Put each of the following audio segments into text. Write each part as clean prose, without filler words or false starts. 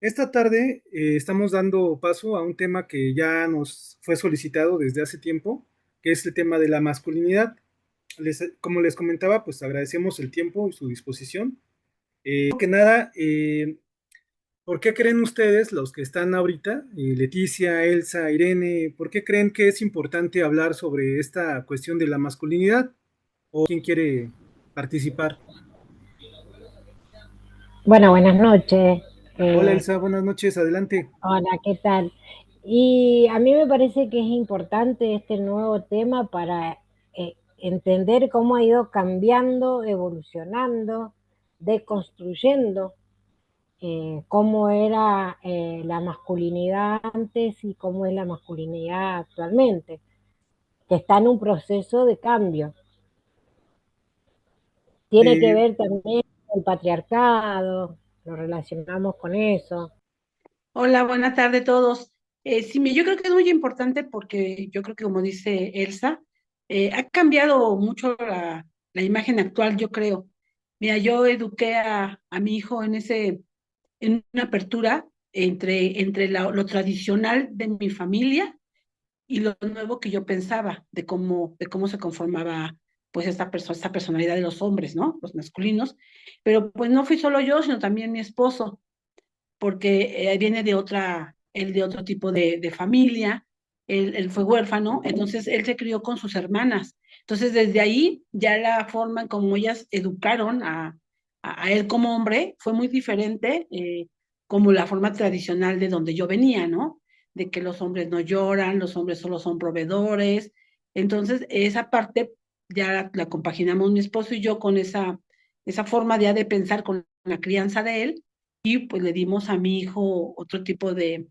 Esta tarde estamos dando paso a un tema que ya nos fue solicitado desde hace tiempo, que es el tema de la masculinidad. Como les comentaba, pues agradecemos el tiempo y su disposición. Primero que nada, ¿por qué creen ustedes, los que están ahorita, Leticia, Elsa, Irene, por qué creen que es importante hablar sobre esta cuestión de la masculinidad? ¿O quién quiere participar? Bueno, buenas noches. Hola Eh, Elsa, buenas noches, adelante. Hola, ¿qué tal? Y a mí me parece que es importante este nuevo tema para entender cómo ha ido cambiando, evolucionando, deconstruyendo cómo era la masculinidad antes y cómo es la masculinidad actualmente, que está en un proceso de cambio. Tiene que Eh, ver también con el patriarcado, lo relacionamos con eso. Hola, buenas tardes a todos. Sí, yo creo que es muy importante porque yo creo que como dice Elsa, ha cambiado mucho la imagen actual, yo creo. Mira, yo eduqué a mi hijo en una apertura entre lo tradicional de mi familia y lo nuevo que yo pensaba de cómo se conformaba pues esta personalidad de los hombres, ¿no? Los masculinos. Pero pues no fui solo yo, sino también mi esposo porque viene él de otro tipo de familia, él fue huérfano, entonces él se crió con sus hermanas. Entonces desde ahí ya la forma en como ellas educaron a él como hombre fue muy diferente como la forma tradicional de donde yo venía, ¿no? De que los hombres no lloran, los hombres solo son proveedores. Entonces esa parte ya la compaginamos mi esposo y yo con esa forma ya de pensar con la crianza de él y pues le dimos a mi hijo otro tipo de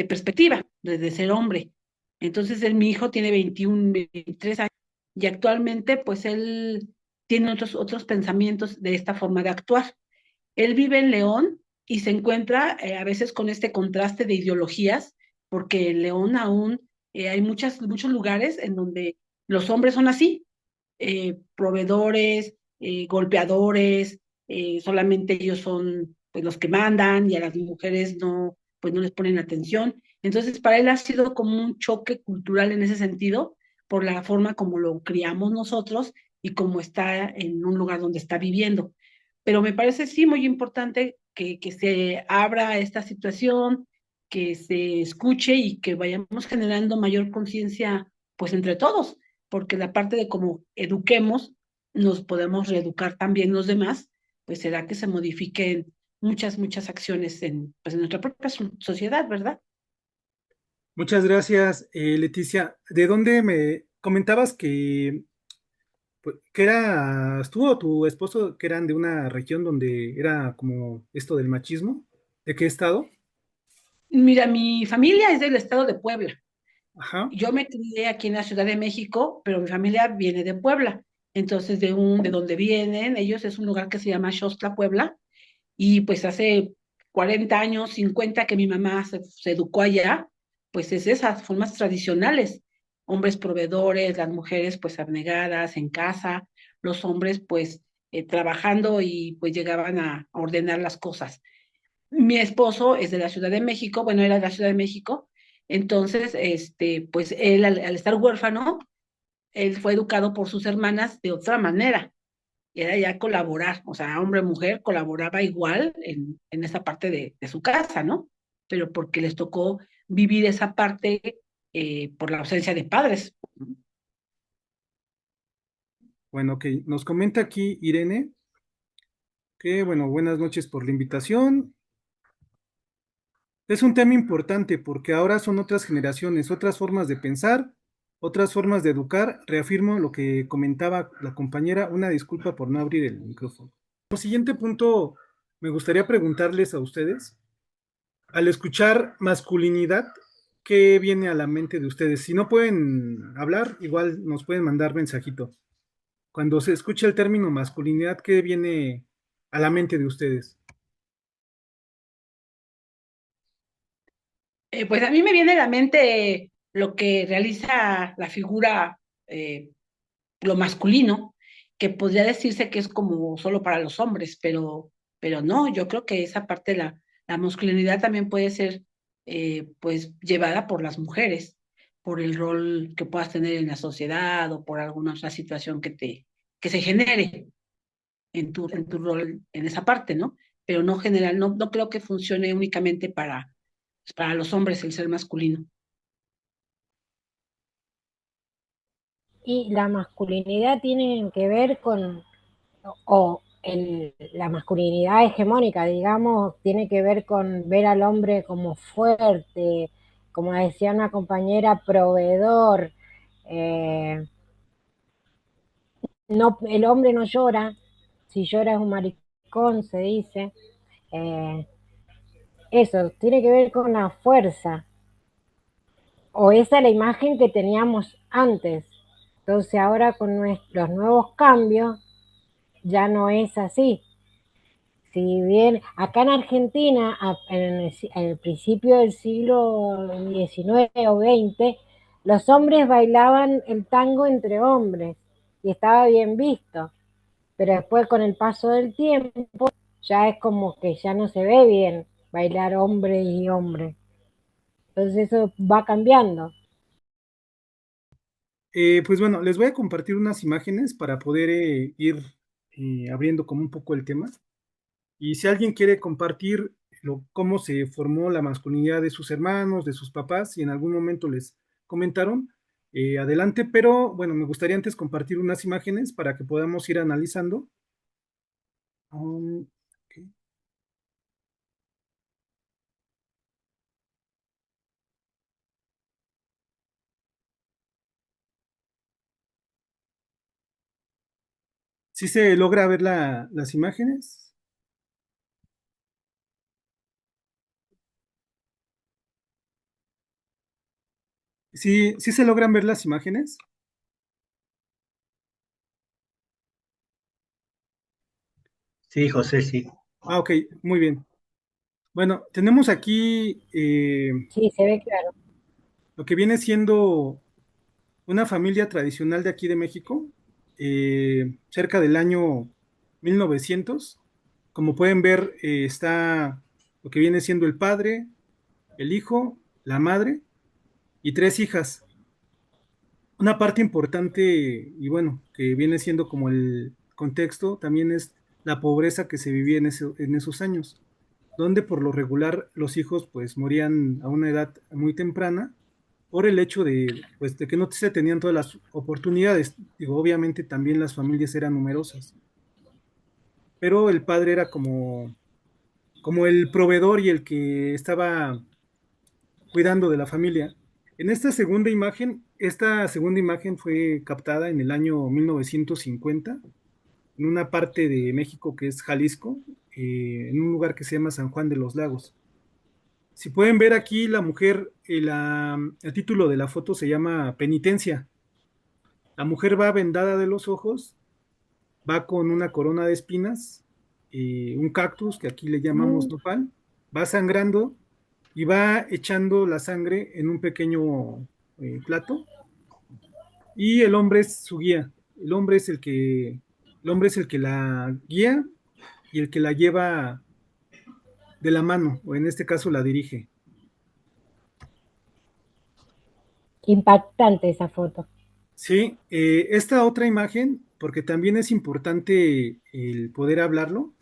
perspectiva, de ser hombre. Entonces mi hijo tiene 21, 23 años y actualmente pues él tiene otros pensamientos de esta forma de actuar. Él vive en León y se encuentra a veces con este contraste de ideologías, porque en León aún hay muchos lugares en donde los hombres son así, proveedores, golpeadores, solamente ellos son pues, los que mandan y a las mujeres no, pues no les ponen atención. Entonces, para él ha sido como un choque cultural en ese sentido, por la forma como lo criamos nosotros y como está en un lugar donde está viviendo. Pero me parece sí muy importante que se abra esta situación, que se escuche y que vayamos generando mayor conciencia pues entre todos, porque la parte de cómo eduquemos, nos podemos reeducar también los demás, pues será que se modifiquen muchas acciones pues en nuestra propia sociedad, ¿verdad? Muchas gracias, Leticia. ¿De dónde me comentabas que, pues, que eras tú o tu esposo que eran de una región donde era como esto del machismo? ¿De qué estado? Mira, mi familia es del estado de Puebla. Ajá. Yo me crié aquí en la Ciudad de México, pero mi familia viene de Puebla. Entonces, de donde vienen, ellos es un lugar que se llama Xostla, Puebla, y pues hace 40 años, 50 que mi mamá se educó allá, pues es esas formas tradicionales. Hombres proveedores, las mujeres pues abnegadas en casa, los hombres pues trabajando y pues llegaban a ordenar las cosas. Mi esposo es de la Ciudad de México, bueno, era de la Ciudad de México, entonces, pues él al estar huérfano, él fue educado por sus hermanas de otra manera, era ya colaborar, o sea, hombre, mujer, colaboraba igual en esa parte de su casa, ¿no? Pero porque les tocó vivir esa parte por la ausencia de padres. Bueno, que nos comenta aquí Irene que, bueno, buenas noches por la invitación. Es un tema importante porque ahora son otras generaciones, otras formas de pensar, otras formas de educar. Reafirmo lo que comentaba la compañera. Una disculpa por no abrir el micrófono. Como siguiente punto, me gustaría preguntarles a ustedes, al escuchar masculinidad, ¿qué viene a la mente de ustedes? Si no pueden hablar, igual nos pueden mandar mensajito. Cuando se escucha el término masculinidad, ¿qué viene a la mente de ustedes? Pues a mí me viene a la mente lo que realiza la figura, lo masculino, que podría decirse que es como solo para los hombres, pero no, yo creo que esa parte La masculinidad también puede ser, pues, llevada por las mujeres, por el rol que puedas tener en la sociedad o por alguna otra situación que se genere en tu rol en esa parte, ¿no? Pero no general, no creo que funcione únicamente para los hombres el ser masculino. Y la masculinidad tiene que ver con, o la masculinidad hegemónica, digamos, tiene que ver con ver al hombre como fuerte, como decía una compañera, proveedor. eh, no, el hombre no llora, si llora es un maricón, se dice. eh, Eso, tiene que ver con la fuerza, o esa es la imagen que teníamos antes. Entonces ahora con los nuevos cambios ya no es así. Si bien acá en Argentina, en el principio del siglo XIX o XX, los hombres bailaban el tango entre hombres y estaba bien visto, pero después con el paso del tiempo ya es como que ya no se ve bien bailar hombre y hombre. Entonces eso va cambiando. Pues bueno, les voy a compartir unas imágenes para poder ir abriendo como un poco el tema. Y si alguien quiere compartir cómo se formó la masculinidad de sus hermanos, de sus papás, si en algún momento les comentaron, adelante, pero bueno, me gustaría antes compartir unas imágenes para que podamos ir analizando. Ok. ¿Sí se logra ver las imágenes? ¿Sí, sí se logran ver las imágenes? Sí, José, sí. Ah, ok, muy bien. Bueno, tenemos aquí Sí, se ve claro. lo que viene siendo una familia tradicional de aquí de México, cerca del año 1900. Como pueden ver, está lo que viene siendo el padre, el hijo, la madre y tres hijas. Una parte importante y bueno, que viene siendo como el contexto, también es la pobreza que se vivía en esos años, donde por lo regular los hijos pues morían a una edad muy temprana por el hecho pues, de que no se tenían todas las oportunidades. Digo, obviamente también las familias eran numerosas, pero el padre era como el proveedor y el que estaba cuidando de la familia. En esta segunda imagen fue captada en el año 1950 en una parte de México que es Jalisco, en un lugar que se llama San Juan de los Lagos. Si pueden ver aquí, la mujer, el título de la foto se llama Penitencia. La mujer va vendada de los ojos, va con una corona de espinas, un cactus que aquí le llamamos Mm, nopal, va sangrando y va echando la sangre en un pequeño plato y el hombre es su guía. El hombre es el que la guía y el que la lleva de la mano, o en este caso la dirige. impactante esa foto. Sí, esta otra imagen, porque también es importante el poder hablarlo,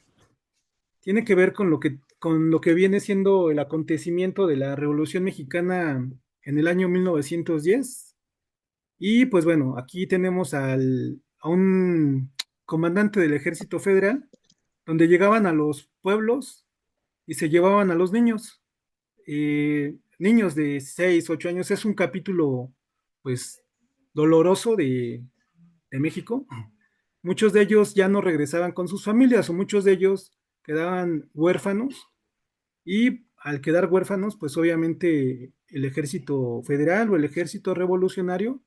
tiene que ver con lo que viene siendo el acontecimiento de la Revolución Mexicana en el año 1910. Y pues bueno, aquí tenemos a un comandante del Ejército Federal, donde llegaban a los pueblos y se llevaban a los niños. Niños de 6 8 años, es un capítulo pues doloroso de México. Muchos de ellos ya no regresaban con sus familias o muchos de ellos quedaban huérfanos y al quedar huérfanos, pues obviamente el ejército federal o el ejército revolucionario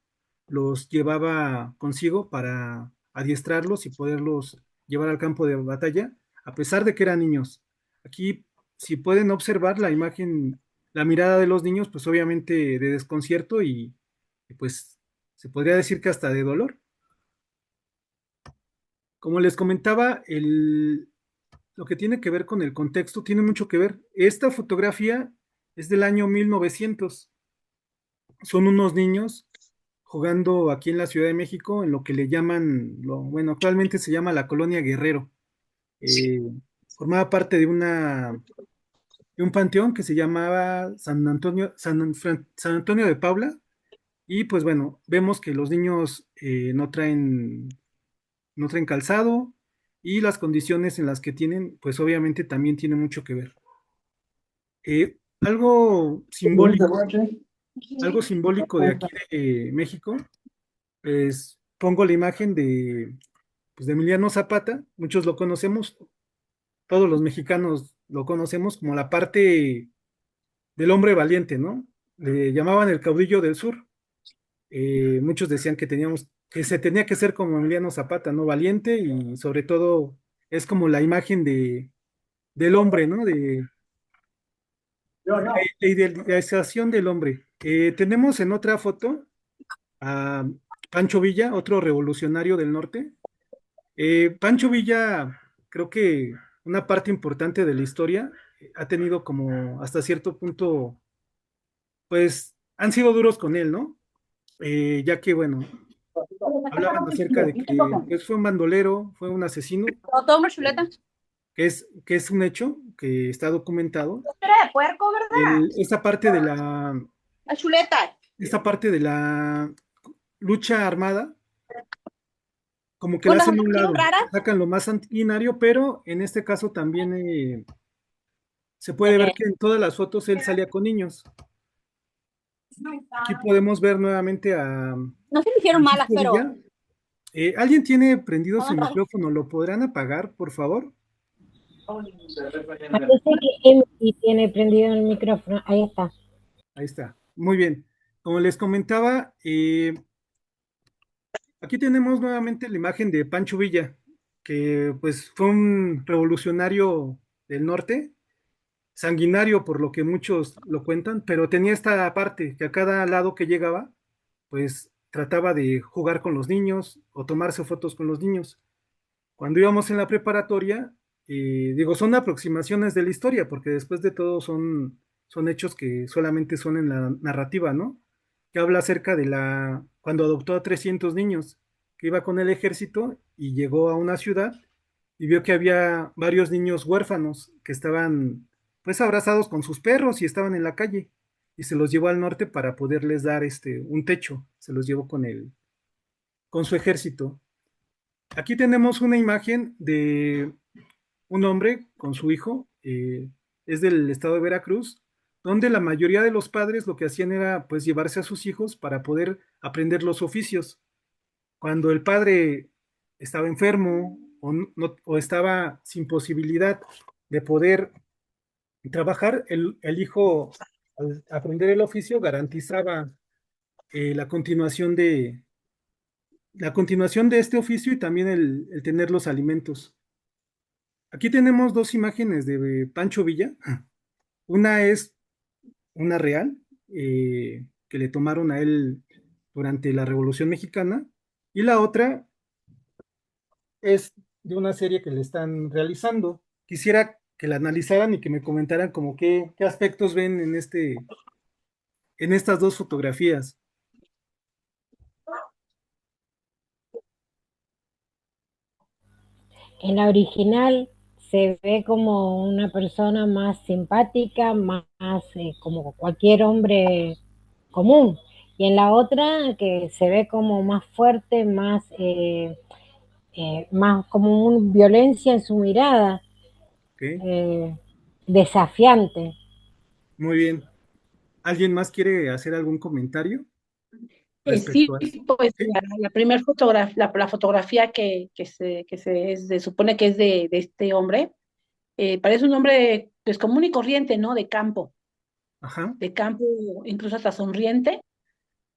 los llevaba consigo para adiestrarlos y poderlos llevar al campo de batalla, a pesar de que eran niños. Aquí, si pueden observar la imagen, la mirada de los niños, pues obviamente de desconcierto y pues se podría decir que hasta de dolor. Como les comentaba, lo que tiene que ver con el contexto tiene mucho que ver. Esta fotografía es del año 1900. Son unos niños jugando aquí en la Ciudad de México en lo que le llaman, bueno, actualmente se llama la Colonia Guerrero. Eh, Formaba parte de un panteón que se llamaba San Antonio de Paula. Y pues bueno, vemos que los niños no traen calzado y las condiciones en las que tienen, pues obviamente también tiene mucho que ver. Algo simbólico de aquí de México, pues pongo la imagen pues, de Emiliano Zapata. Muchos lo conocemos, todos los mexicanos lo conocemos como la parte del hombre valiente, ¿no? Le llamaban el caudillo del sur. Muchos decían que se tenía que ser como Emiliano Zapata, ¿no? Valiente, y sobre todo es como la imagen del hombre, ¿no? De la idealización del hombre. Tenemos en otra foto a Pancho Villa, otro revolucionario del norte. Pancho Villa, creo que una parte importante de la historia ha tenido como hasta cierto punto, pues han sido duros con él, ¿no? Ya que, bueno, hablaban acerca de que pues, fue un bandolero, fue un asesino, Toda una chuleta. que es un hecho que está documentado. Era de puerco, ¿verdad? La chuleta. Esta parte de la lucha armada, como que Con la las hacen a un lado, raras. sacan lo más sanguinario, pero en este caso también se puede ver que en todas las fotos él salía con niños. Aquí podemos ver nuevamente a No se me hicieron malas, Francisco pero. Villa. ¿Alguien tiene prendido su micrófono? ¿Lo podrán apagar, por favor? Parece que Emily tiene prendido el micrófono. Ahí está. Ahí está. Muy bien. Como les comentaba, aquí tenemos nuevamente la imagen de Pancho Villa, que pues fue un revolucionario del norte, sanguinario por lo que muchos lo cuentan, pero tenía esta parte que a cada lado que llegaba, pues trataba de jugar con los niños o tomarse fotos con los niños. Cuando íbamos en la preparatoria, digo, son aproximaciones de la historia, porque después de todo son hechos que solamente son en la narrativa, ¿no? Que habla acerca de cuando adoptó a 300 niños, que iba con el ejército y llegó a una ciudad y vio que había varios niños huérfanos que estaban pues abrazados con sus perros y estaban en la calle, y se los llevó al norte para poderles dar un techo, se los llevó con su ejército. Aquí tenemos una imagen de un hombre con su hijo, es del estado de Veracruz, donde la mayoría de los padres lo que hacían era pues llevarse a sus hijos para poder aprender los oficios. Cuando el padre estaba enfermo o estaba sin posibilidad de poder trabajar, el hijo al aprender el oficio garantizaba la continuación de este oficio y también el tener los alimentos. Aquí tenemos dos imágenes de Pancho Villa. Una es una real que le tomaron a él durante la Revolución Mexicana, y la otra es de una serie que le están realizando. Quisiera que la analizaran y que me comentaran como qué aspectos ven en estas dos fotografías. En la original se ve como una persona más simpática, más como cualquier hombre común. Y en la otra que se ve como más fuerte, más como una violencia en su mirada, ¿Ok? desafiante. Muy bien. ¿Alguien más quiere hacer algún comentario Sí, respecto a eso? pues ¿Sí? la primera fotografía, la fotografía se supone que es de este hombre, parece un hombre pues común y corriente, ¿no? Ajá. De campo, incluso hasta sonriente,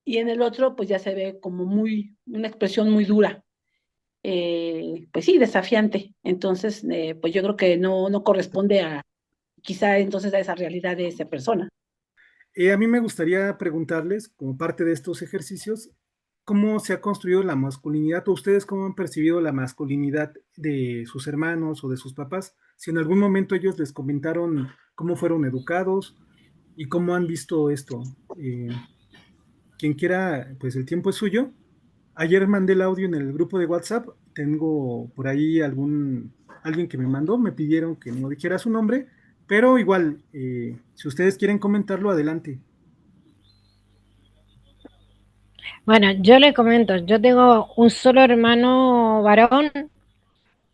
y en el otro pues ya se ve como una expresión muy dura, pues sí, desafiante. Entonces, pues yo creo que no corresponde quizá entonces a esa realidad de esa persona. A mí me gustaría preguntarles, como parte de estos ejercicios, ¿cómo se ha construido la masculinidad o ustedes cómo han percibido la masculinidad de sus hermanos o de sus papás? si en algún momento ellos les comentaron cómo fueron educados y cómo han visto esto. Quien quiera, pues el tiempo es suyo. Ayer mandé el audio en el grupo de WhatsApp. Tengo por ahí alguien que me mandó, me pidieron que no dijera su nombre, pero igual, si ustedes quieren comentarlo, adelante. Bueno, yo le comento, yo tengo un solo hermano varón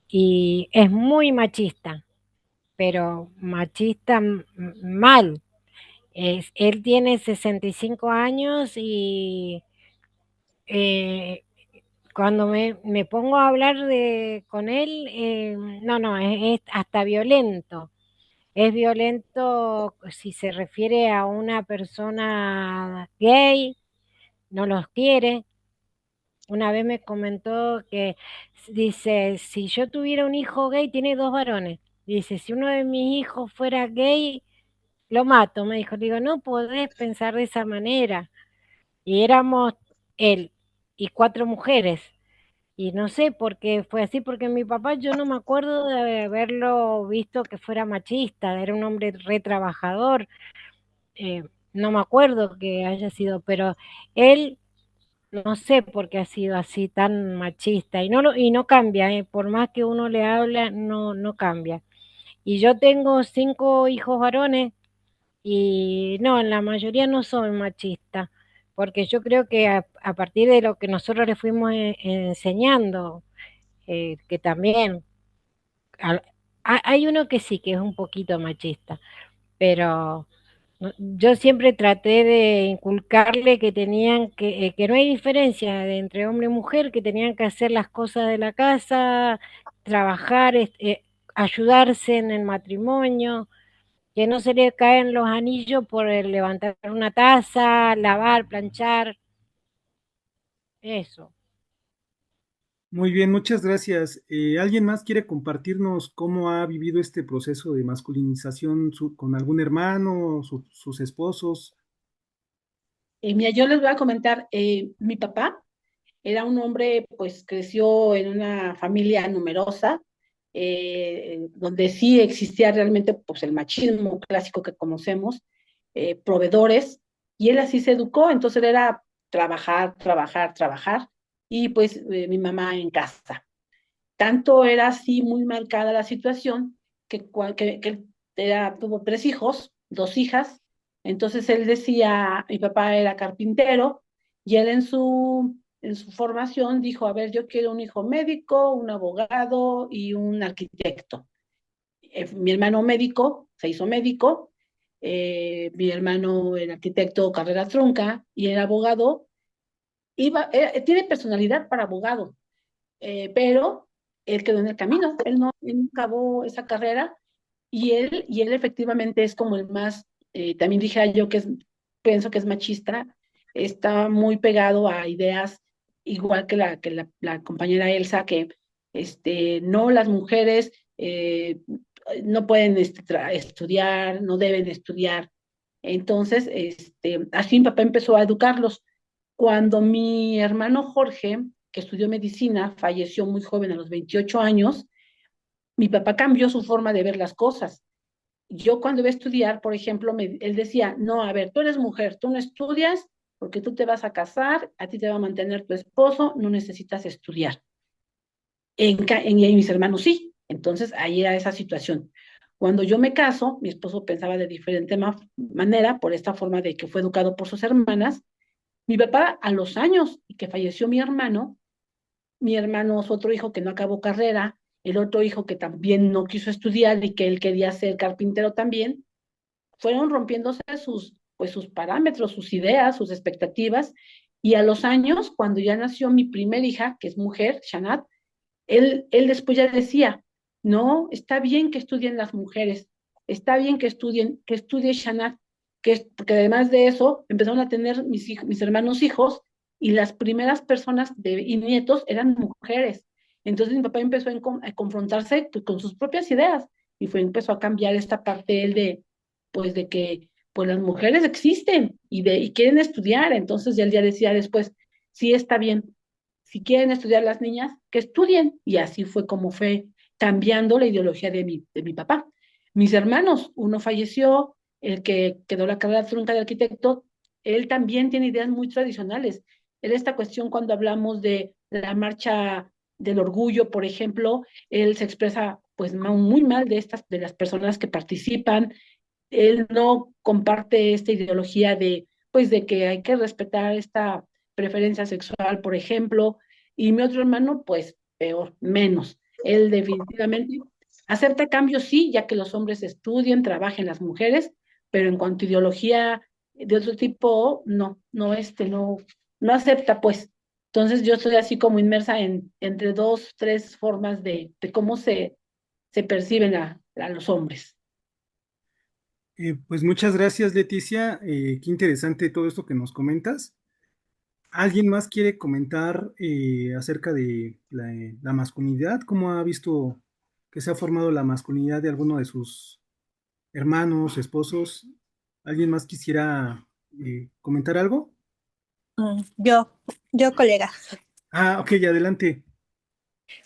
y es muy machista, pero machista mal. Él tiene 65 años y eh, cuando me pongo a hablar con él, no, es hasta violento. Es violento si se refiere a una persona gay, no los quiere. Una vez me comentó que dice, si yo tuviera un hijo gay, tiene dos varones. Dice, si uno de mis hijos fuera gay, lo mato. Me dijo, digo, no podés pensar de esa manera. Y éramos él y cuatro mujeres. Y no sé por qué fue así, porque mi papá yo no me acuerdo de haberlo visto que fuera machista, era un hombre re trabajador, eh, no me acuerdo que haya sido, pero él no sé por qué ha sido así tan machista y no cambia, por más que uno le habla, no cambia. Y yo tengo cinco hijos varones y no, en la mayoría no son machistas, porque yo creo que a partir de lo que nosotros le fuimos enseñando, que también al- hay uno que sí, que es un poquito machista, pero yo siempre traté de inculcarle que tenían que no hay diferencia entre hombre y mujer, que tenían que hacer las cosas de la casa, trabajar, ayudarse en el matrimonio, que no se le caen los anillos por el levantar una taza, lavar, planchar, eso. Muy bien, muchas gracias. ¿Alguien más quiere compartirnos cómo ha vivido este proceso de masculinización con algún hermano, sus esposos? Mira, yo les voy a comentar, mi papá era un hombre, pues creció en una familia numerosa, donde sí existía realmente pues el machismo clásico que conocemos, proveedores, y él así se educó, entonces él era trabajar, trabajar, trabajar, y pues mi mamá en casa. Tanto era así muy marcada la situación que él tuvo tres hijos, dos hijas, entonces él decía, mi papá era carpintero, y él en su formación dijo, a ver, yo quiero un hijo médico, un abogado y un arquitecto. Mi hermano médico se hizo médico, mi hermano era arquitecto carrera trunca y era abogado, tiene personalidad para abogado, pero él quedó en el camino, él no acabó esa carrera y él efectivamente es como el más, también dije yo que pienso que es machista, está muy pegado a ideas igual que la compañera Elsa, que no, las mujeres no pueden estudiar, no deben estudiar. Entonces, así mi papá empezó a educarlos. Cuando mi hermano Jorge, que estudió medicina, falleció muy joven a los 28 años, mi papá cambió su forma de ver las cosas. Yo cuando iba a estudiar, por ejemplo, él decía, no, a ver, tú eres mujer, tú no estudias porque tú te vas a casar, a ti te va a mantener tu esposo, no necesitas estudiar. Y mis hermanos sí. Entonces ahí era esa situación. Cuando yo me caso, mi esposo pensaba de diferente manera, por esta forma de que fue educado por sus hermanas. Mi papá, a los años y que falleció mi hermano, su otro hijo que no acabó carrera, el otro hijo que también no quiso estudiar y que él quería ser carpintero también, fueron rompiéndose pues, sus parámetros, sus ideas, sus expectativas. Y a los años, cuando ya nació mi primer hija, que es mujer, Shanat, él después ya decía, no, está bien que estudien las mujeres, está bien que estudie Shanat, porque además de eso empezaron a tener mis hermanos hijos y las primeras personas y nietos eran mujeres. Entonces mi papá empezó a confrontarse con sus propias ideas y empezó a cambiar esta parte él pues de que pues las mujeres existen y quieren estudiar. Entonces ya él ya decía después, sí está bien, si quieren estudiar las niñas, que estudien. Y así fue como fue cambiando la ideología de mi papá. Mis hermanos, uno falleció, el que quedó la carrera trunca de arquitecto, él también tiene ideas muy tradicionales. En esta cuestión, cuando hablamos de la marcha del orgullo, por ejemplo, él se expresa pues muy mal de estas, de las personas que participan. Él no comparte esta ideología de, pues, de que hay que respetar esta preferencia sexual, por ejemplo, y mi otro hermano, pues, peor, menos. Él definitivamente acepta cambios, sí, ya que los hombres estudien, trabajen las mujeres, pero en cuanto a ideología de otro tipo, no, no acepta, pues. Entonces yo estoy así como inmersa entre dos, tres formas de cómo se perciben a los hombres. Pues muchas gracias, Leticia. Qué interesante todo esto que nos comentas. ¿Alguien más quiere comentar acerca de la masculinidad? ¿Cómo ha visto que se ha formado la masculinidad de alguno de sus hermanos, esposos? ¿Alguien más quisiera comentar algo? Yo, colega. Ah, ok, adelante.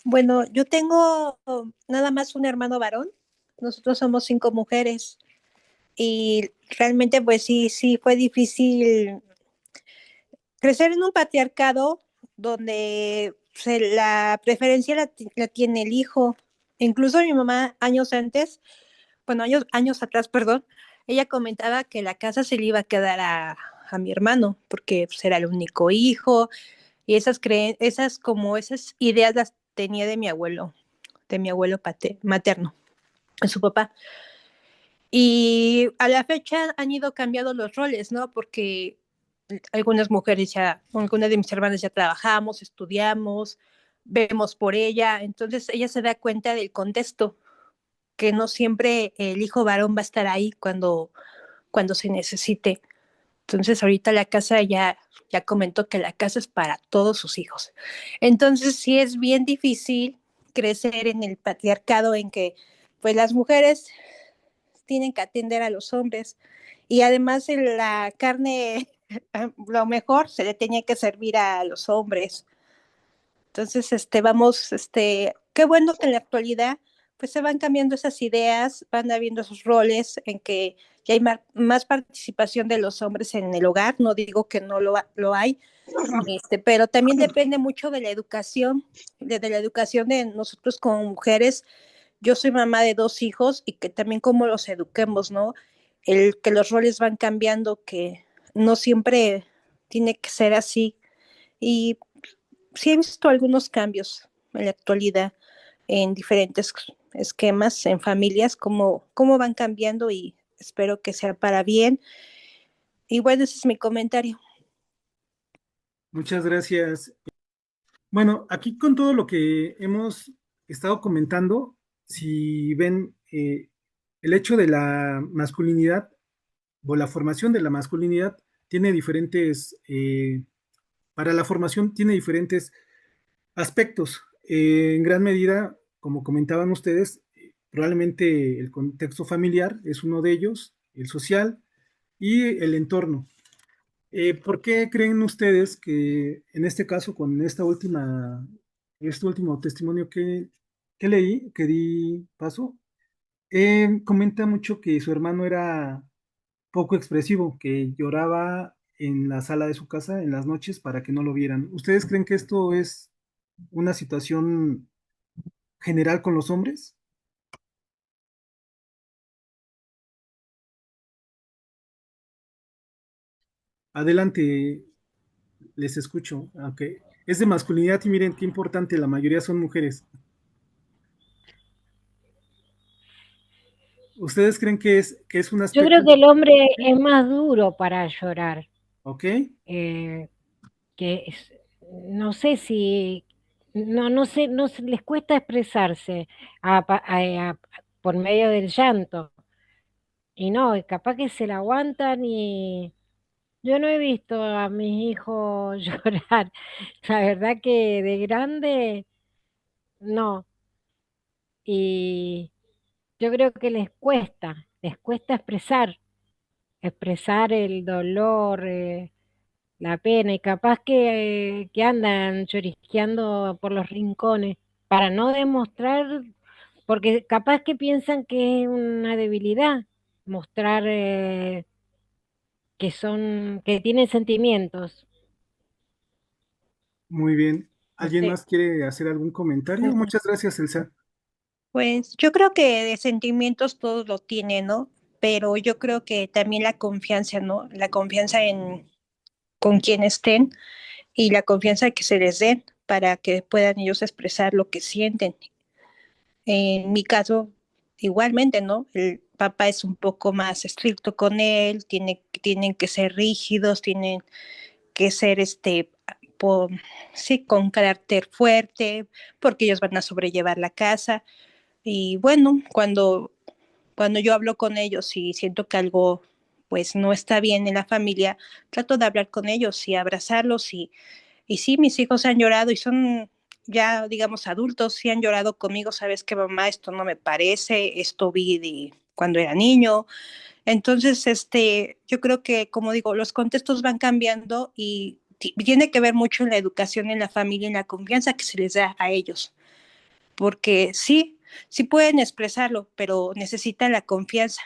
Bueno, yo tengo nada más un hermano varón. Nosotros somos 5 mujeres y realmente pues sí fue difícil crecer en un patriarcado donde la preferencia la tiene el hijo. Incluso mi mamá años antes, bueno, años atrás, perdón, ella comentaba que la casa se le iba a quedar a mi hermano porque pues, era el único hijo y esas ideas las tenía de mi abuelo materno, de su papá. Y a la fecha han ido cambiando los roles, ¿no? Porque algunas de mis hermanas ya trabajamos, estudiamos, vemos por ella, entonces ella se da cuenta del contexto, que no siempre el hijo varón va a estar ahí cuando se necesite. Entonces ahorita ya comentó que la casa es para todos sus hijos. Entonces sí es bien difícil crecer en el patriarcado en que pues las mujeres tienen que atender a los hombres y además en la carne lo mejor se le tenía que servir a los hombres. Entonces, qué bueno que en la actualidad pues se van cambiando esas ideas, van habiendo esos roles en que ya hay más participación de los hombres en el hogar, no digo que no lo hay, pero también depende mucho de la educación, de la educación de nosotros como mujeres. Yo soy mamá de 2 hijos y que también cómo los eduquemos, ¿no? Que los roles van cambiando, que no siempre tiene que ser así. Y sí he visto algunos cambios en la actualidad en diferentes esquemas, en familias, cómo van cambiando y espero que sea para bien. Y bueno, ese es mi comentario. Muchas gracias. Bueno, aquí con todo lo que hemos estado comentando, si ven el hecho de la masculinidad o la formación de la masculinidad tiene diferentes, para la formación tiene diferentes aspectos. En gran medida, como comentaban ustedes, probablemente el contexto familiar es uno de ellos, el social y el entorno. ¿Por qué creen ustedes que en este caso, con este último testimonio que leí, que di paso, comenta mucho que su hermano era poco expresivo, que lloraba en la sala de su casa en las noches para que no lo vieran? ¿Ustedes creen que esto es una situación general con los hombres? Adelante, les escucho. Aunque es de masculinidad y miren qué importante, la mayoría son mujeres. ¿Ustedes creen que es un Yo aspecto? creo que el hombre es más duro para llorar, ¿Ok? eh, no sé si, no sé, les cuesta expresarse por medio del llanto. Y no, y capaz que se la aguantan y yo no he visto a mis hijos llorar. La verdad que de grande, no. Y yo creo que les cuesta expresar el dolor, la pena, y capaz que andan llorisqueando por los rincones para no demostrar porque capaz que piensan que es una debilidad mostrar que tienen sentimientos. Muy bien. No ¿Alguien sé. más quiere hacer algún comentario? Muchas gracias, Elsa. Pues yo creo que de sentimientos todos lo tienen, ¿no? Pero yo creo que también la confianza, ¿no? La confianza en con quien estén y la confianza que se les den para que puedan ellos expresar lo que sienten. En mi caso, igualmente, ¿no? El papá es un poco más estricto con él, tienen que ser rígidos, tienen que ser po- sí, con carácter fuerte, porque ellos van a sobrellevar la casa. Y bueno, cuando yo hablo con ellos y siento que algo pues no está bien en la familia, trato de hablar con ellos y abrazarlos y sí, mis hijos han llorado y son ya, digamos, adultos, sí han llorado conmigo, sabes que mamá, esto no me parece, esto vi de cuando era niño. Entonces, yo creo que, como digo, los contextos van cambiando y tiene que ver mucho en la educación, en la familia, en la confianza que se les da a ellos, porque sí, sí pueden expresarlo, pero necesitan la confianza.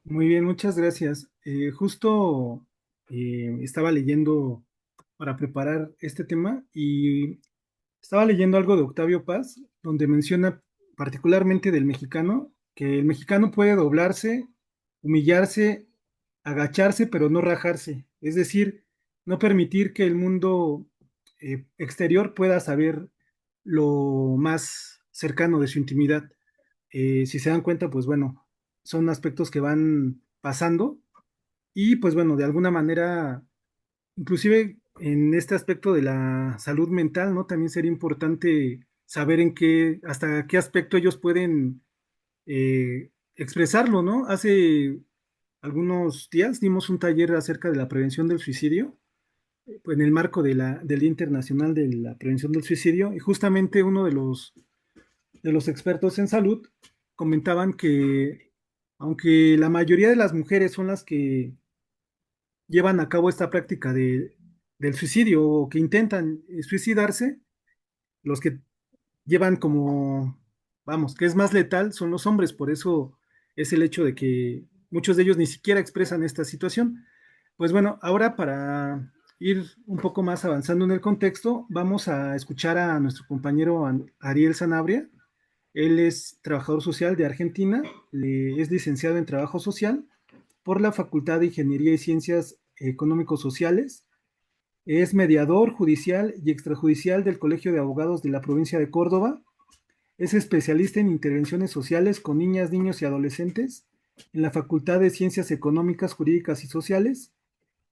Muy bien, muchas gracias. Justo estaba leyendo para preparar este tema y estaba leyendo algo de Octavio Paz, donde menciona particularmente del mexicano, que el mexicano puede doblarse, humillarse, agacharse, pero no rajarse. Es decir, no permitir que el mundo exterior pueda saber lo más cercano de su intimidad. Si se dan cuenta, pues bueno, son aspectos que van pasando y pues bueno, de alguna manera, inclusive en este aspecto de la salud mental, ¿no? También sería importante saber hasta qué aspecto ellos pueden expresarlo, ¿no? Hace algunos días dimos un taller acerca de la prevención del suicidio, pues, en el marco del Día Internacional de la Prevención del Suicidio, y justamente uno de los expertos en salud comentaban que aunque la mayoría de las mujeres son las que llevan a cabo esta práctica del suicidio o que intentan suicidarse, los que llevan como, vamos, que es más letal son los hombres, por eso es el hecho de que muchos de ellos ni siquiera expresan esta situación. Pues bueno, ahora para ir un poco más avanzando en el contexto, vamos a escuchar a nuestro compañero Ariel Sanabria. Él es trabajador social de Argentina, es licenciado en Trabajo Social por la Facultad de Ingeniería y Ciencias Económicos Sociales. Es mediador judicial y extrajudicial del Colegio de Abogados de la provincia de Córdoba. Es especialista en intervenciones sociales con niñas, niños y adolescentes en la Facultad de Ciencias Económicas, Jurídicas y Sociales.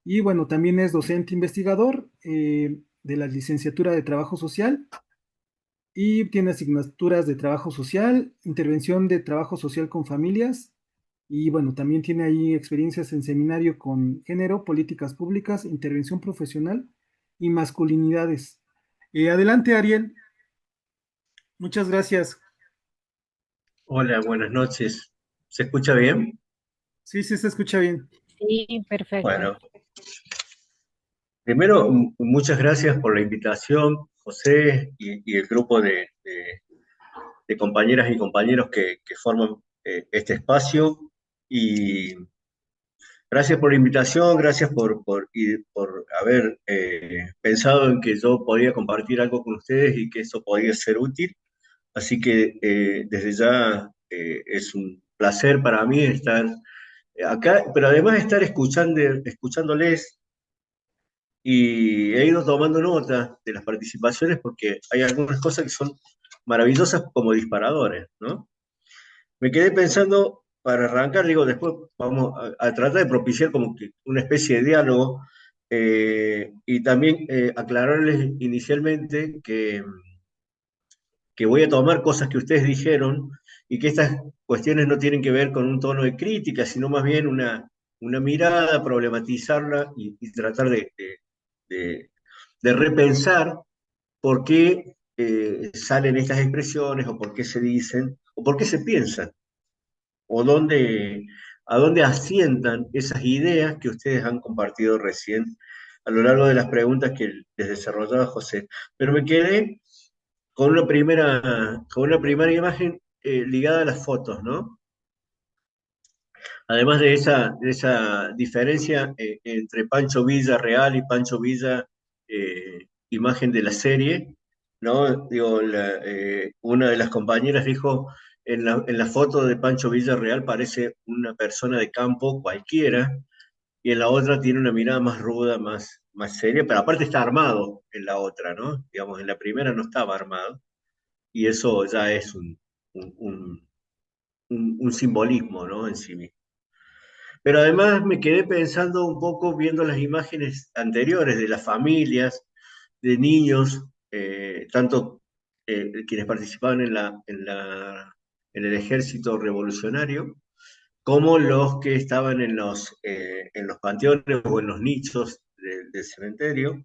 Y bueno, también es docente investigador de la licenciatura de Trabajo Social y tiene asignaturas de trabajo social, intervención de trabajo social con familias y bueno, también tiene ahí experiencias en seminario con género, políticas públicas, intervención profesional y masculinidades. Adelante, Ariel. Muchas gracias. Hola, buenas noches. ¿Se escucha bien? Sí, sí, se escucha bien. Sí, perfecto. Bueno, primero, muchas gracias por la invitación, José, y el grupo de compañeras y compañeros que forman este espacio. Y gracias por la invitación, gracias por haber pensado en que yo podía compartir algo con ustedes y que eso podía ser útil. Así que desde ya es un placer para mí estar acá, pero además estar escuchándoles y he ido tomando nota de las participaciones porque hay algunas cosas que son maravillosas como disparadores, ¿no? Me quedé pensando, para arrancar, digo, después vamos a tratar de propiciar como que una especie de diálogo y también aclararles inicialmente que voy a tomar cosas que ustedes dijeron y que estas cuestiones no tienen que ver con un tono de crítica, sino más bien una mirada, problematizarla y tratar de- de repensar por qué salen estas expresiones o por qué se dicen o por qué se piensan o a dónde asientan esas ideas que ustedes han compartido recién a lo largo de las preguntas que les desarrollaba José. Pero me quedé con una primera imagen ligada a las fotos, ¿no? Además de esa diferencia entre Pancho Villa real y Pancho Villa imagen de la serie, ¿no? Digo, una de las compañeras dijo, en la foto de Pancho Villa real parece una persona de campo cualquiera, y en la otra tiene una mirada más ruda, más seria, pero aparte está armado en la otra, ¿no? Digamos, en la primera no estaba armado, y eso ya es un, un- un simbolismo, ¿no? En sí mismo. Pero además me quedé pensando un poco viendo las imágenes anteriores de las familias, de niños, tanto quienes participaban en el ejército revolucionario, como los que estaban en los panteones o en los nichos del cementerio,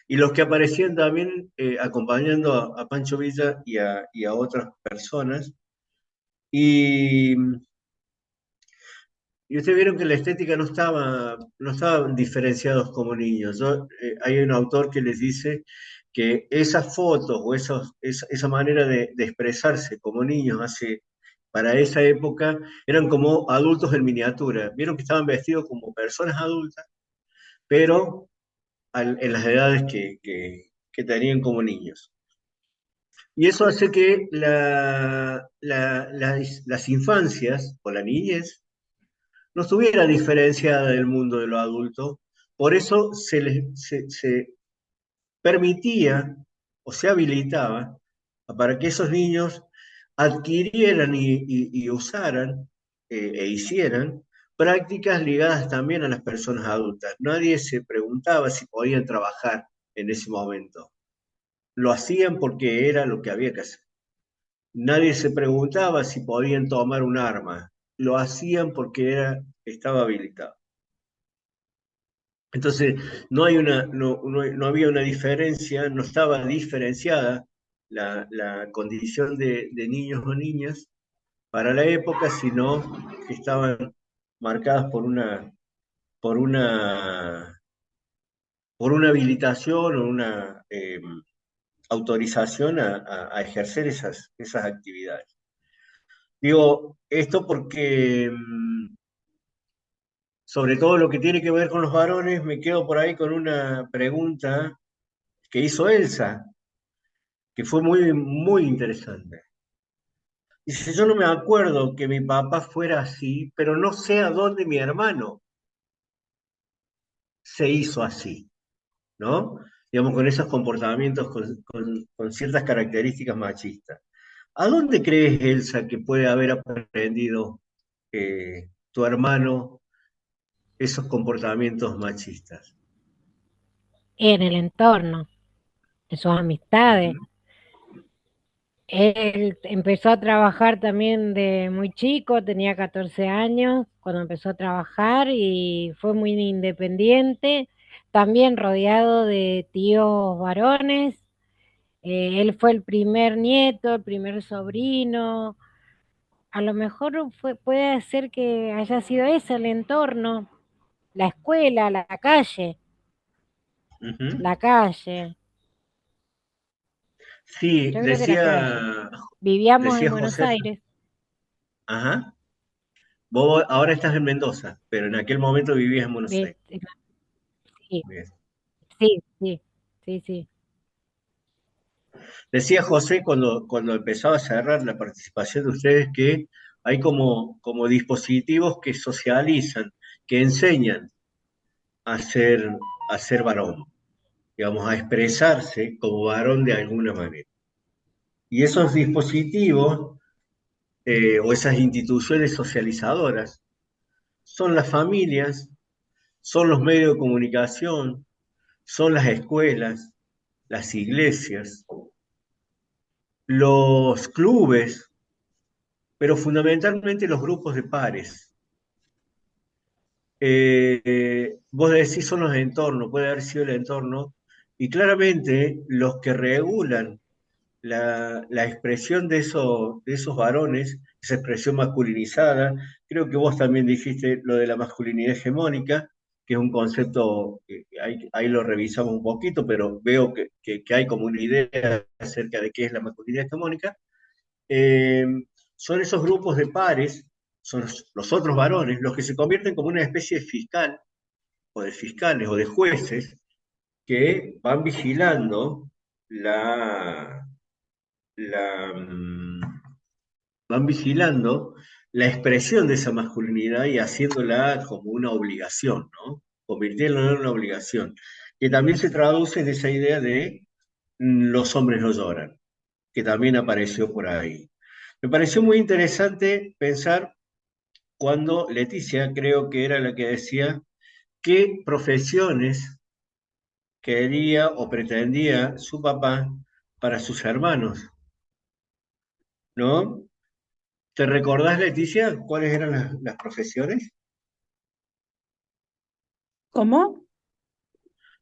y los que aparecían también acompañando a Pancho Villa y a otras personas. Y Y ustedes vieron que la estética no estaban diferenciados como niños. Hay un autor que les dice que esas fotos o esa manera de expresarse como niños para esa época eran como adultos en miniatura. Vieron que estaban vestidos como personas adultas, pero en las edades que tenían como niños. Y eso hace que las infancias o la niñez no estuviera diferenciada del mundo de lo adulto. Por eso se permitía o se habilitaba para que esos niños adquirieran y usaran e hicieran prácticas ligadas también a las personas adultas. Nadie se preguntaba si podían trabajar en ese momento. Lo hacían porque era lo que había que hacer. Nadie se preguntaba si podían tomar un arma. Lo hacían porque estaba habilitado. Entonces, no había una diferencia, no estaba diferenciada la condición de niños o niñas para la época, sino que estaban marcadas por una, por una habilitación o una autorización a ejercer esas actividades. Digo esto porque sobre todo lo que tiene que ver con los varones, me quedo por ahí con una pregunta que hizo Elsa, que fue muy interesante. Dice, yo no me acuerdo que mi papá fuera así, pero no sé a dónde mi hermano se hizo así, ¿no? Digamos, con esos comportamientos, con ciertas características machistas. ¿A dónde crees, Elsa, que puede haber aprendido tu hermano esos comportamientos machistas? En el entorno, en sus amistades. Ujú. Él empezó a trabajar también de muy chico, tenía 14 años cuando empezó a trabajar y fue muy independiente, también rodeado de tíos varones. Él fue el primer nieto, el primer sobrino. A lo mejor puede ser que haya sido ese el entorno, la escuela, la calle, Ujú. la calle. Sí, Yo creo que la calle. Vivíamos en decía Buenos José, Aires. ajá, vos ahora estás en Mendoza, pero en aquel momento vivías en Buenos Aires. ¿Viste? Sí, Bien. sí, sí, sí, sí. Decía José cuando empezaba a cerrar la participación de ustedes que hay como dispositivos que socializan, que enseñan a ser, a ser varón, digamos, a expresarse como varón de alguna manera. Y esos dispositivos o esas instituciones socializadoras son las familias, son los medios de comunicación, son las escuelas, las iglesias, los clubes, pero fundamentalmente los grupos de pares. Vos decís son los entornos, puede haber sido el entorno, y claramente los que regulan la expresión de esos varones, esa expresión masculinizada, creo que vos también dijiste lo de la masculinidad hegemónica, que es un concepto que ahí lo revisamos un poquito, pero veo que hay como una idea acerca de qué es la masculinidad hegemónica. eh, Son esos grupos de pares, son los otros varones, los que se convierten como una especie de fiscal, o de fiscales, o de jueces, que van vigilando la, la, mm, van vigilando la expresión de esa masculinidad y haciéndola como una obligación, ¿no? Convirtiéndola en una obligación, que también se traduce en esa idea de los hombres no lloran, que también apareció por ahí. Me pareció muy interesante pensar cuando Leticia, creo que era la que decía, qué profesiones quería o pretendía su papá para sus hermanos, ¿no? ¿Te recordás, Leticia, cuáles eran las profesiones? ¿Cómo?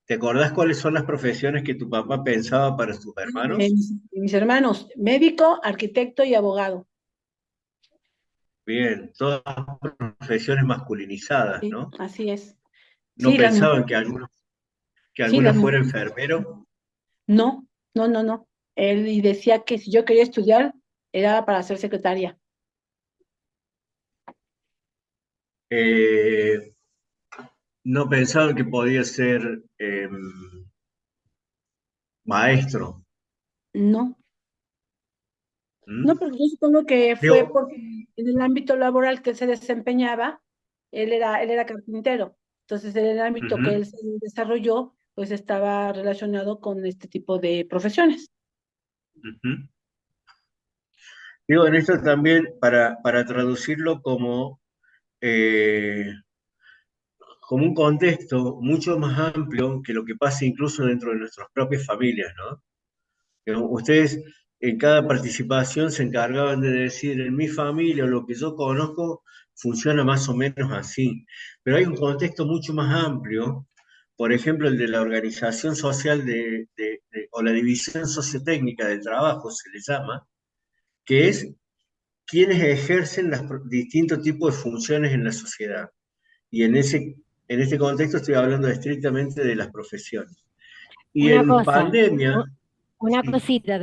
¿Te acordás cuáles son las profesiones que tu papá pensaba para sus hermanos? Mis hermanos, médico, arquitecto y abogado. Bien, todas profesiones masculinizadas, Sí, ¿no? así es. No Sí, las pensaban mujeres, que sí, alguno las fuera mujeres. enfermero. No, no, no, no. Él y decía que si yo quería estudiar era para ser secretaria. Eh, no pensaban que podía ser maestro. No, no, ¿Mm? porque yo supongo que fue Digo, porque en el ámbito laboral que él se desempeñaba, él era carpintero. Entonces, en el ámbito que ujú, él se desarrolló, pues estaba relacionado con este tipo de profesiones. ujú. Digo, en esto también, para traducirlo eh, como un contexto mucho más amplio que lo que pasa incluso dentro de nuestras propias familias, ¿no? Ustedes en cada participación se encargaban de decir, en mi familia o lo que yo conozco funciona más o menos así, pero hay un contexto mucho más amplio, por ejemplo, el de la organización social o la división sociotécnica del trabajo, se le llama, que es quienes ejercen los distintos tipos de funciones en la sociedad. Y en este contexto estoy hablando estrictamente de las profesiones. Y Una en cosa, pandemia, una sí, cosita,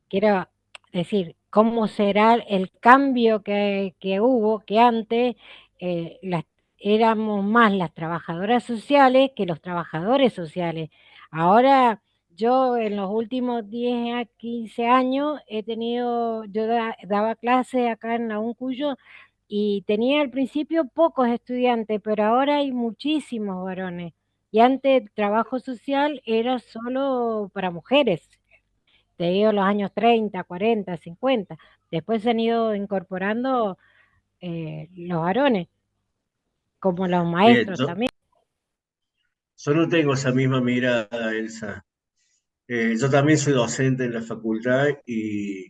quiero decir, cómo será el cambio que hubo, que antes éramos más las trabajadoras sociales que los trabajadores sociales. Ahora, yo en los últimos 10 a 15 años daba clases acá en la Uncuyo y tenía al principio pocos estudiantes, pero ahora hay muchísimos varones. Y antes el trabajo social era solo para mujeres, te digo los años 30, 40, 50. Después se han ido incorporando los varones, como los bien, maestros también. yo no tengo esa misma mirada, Elsa. Yo también soy docente en la facultad y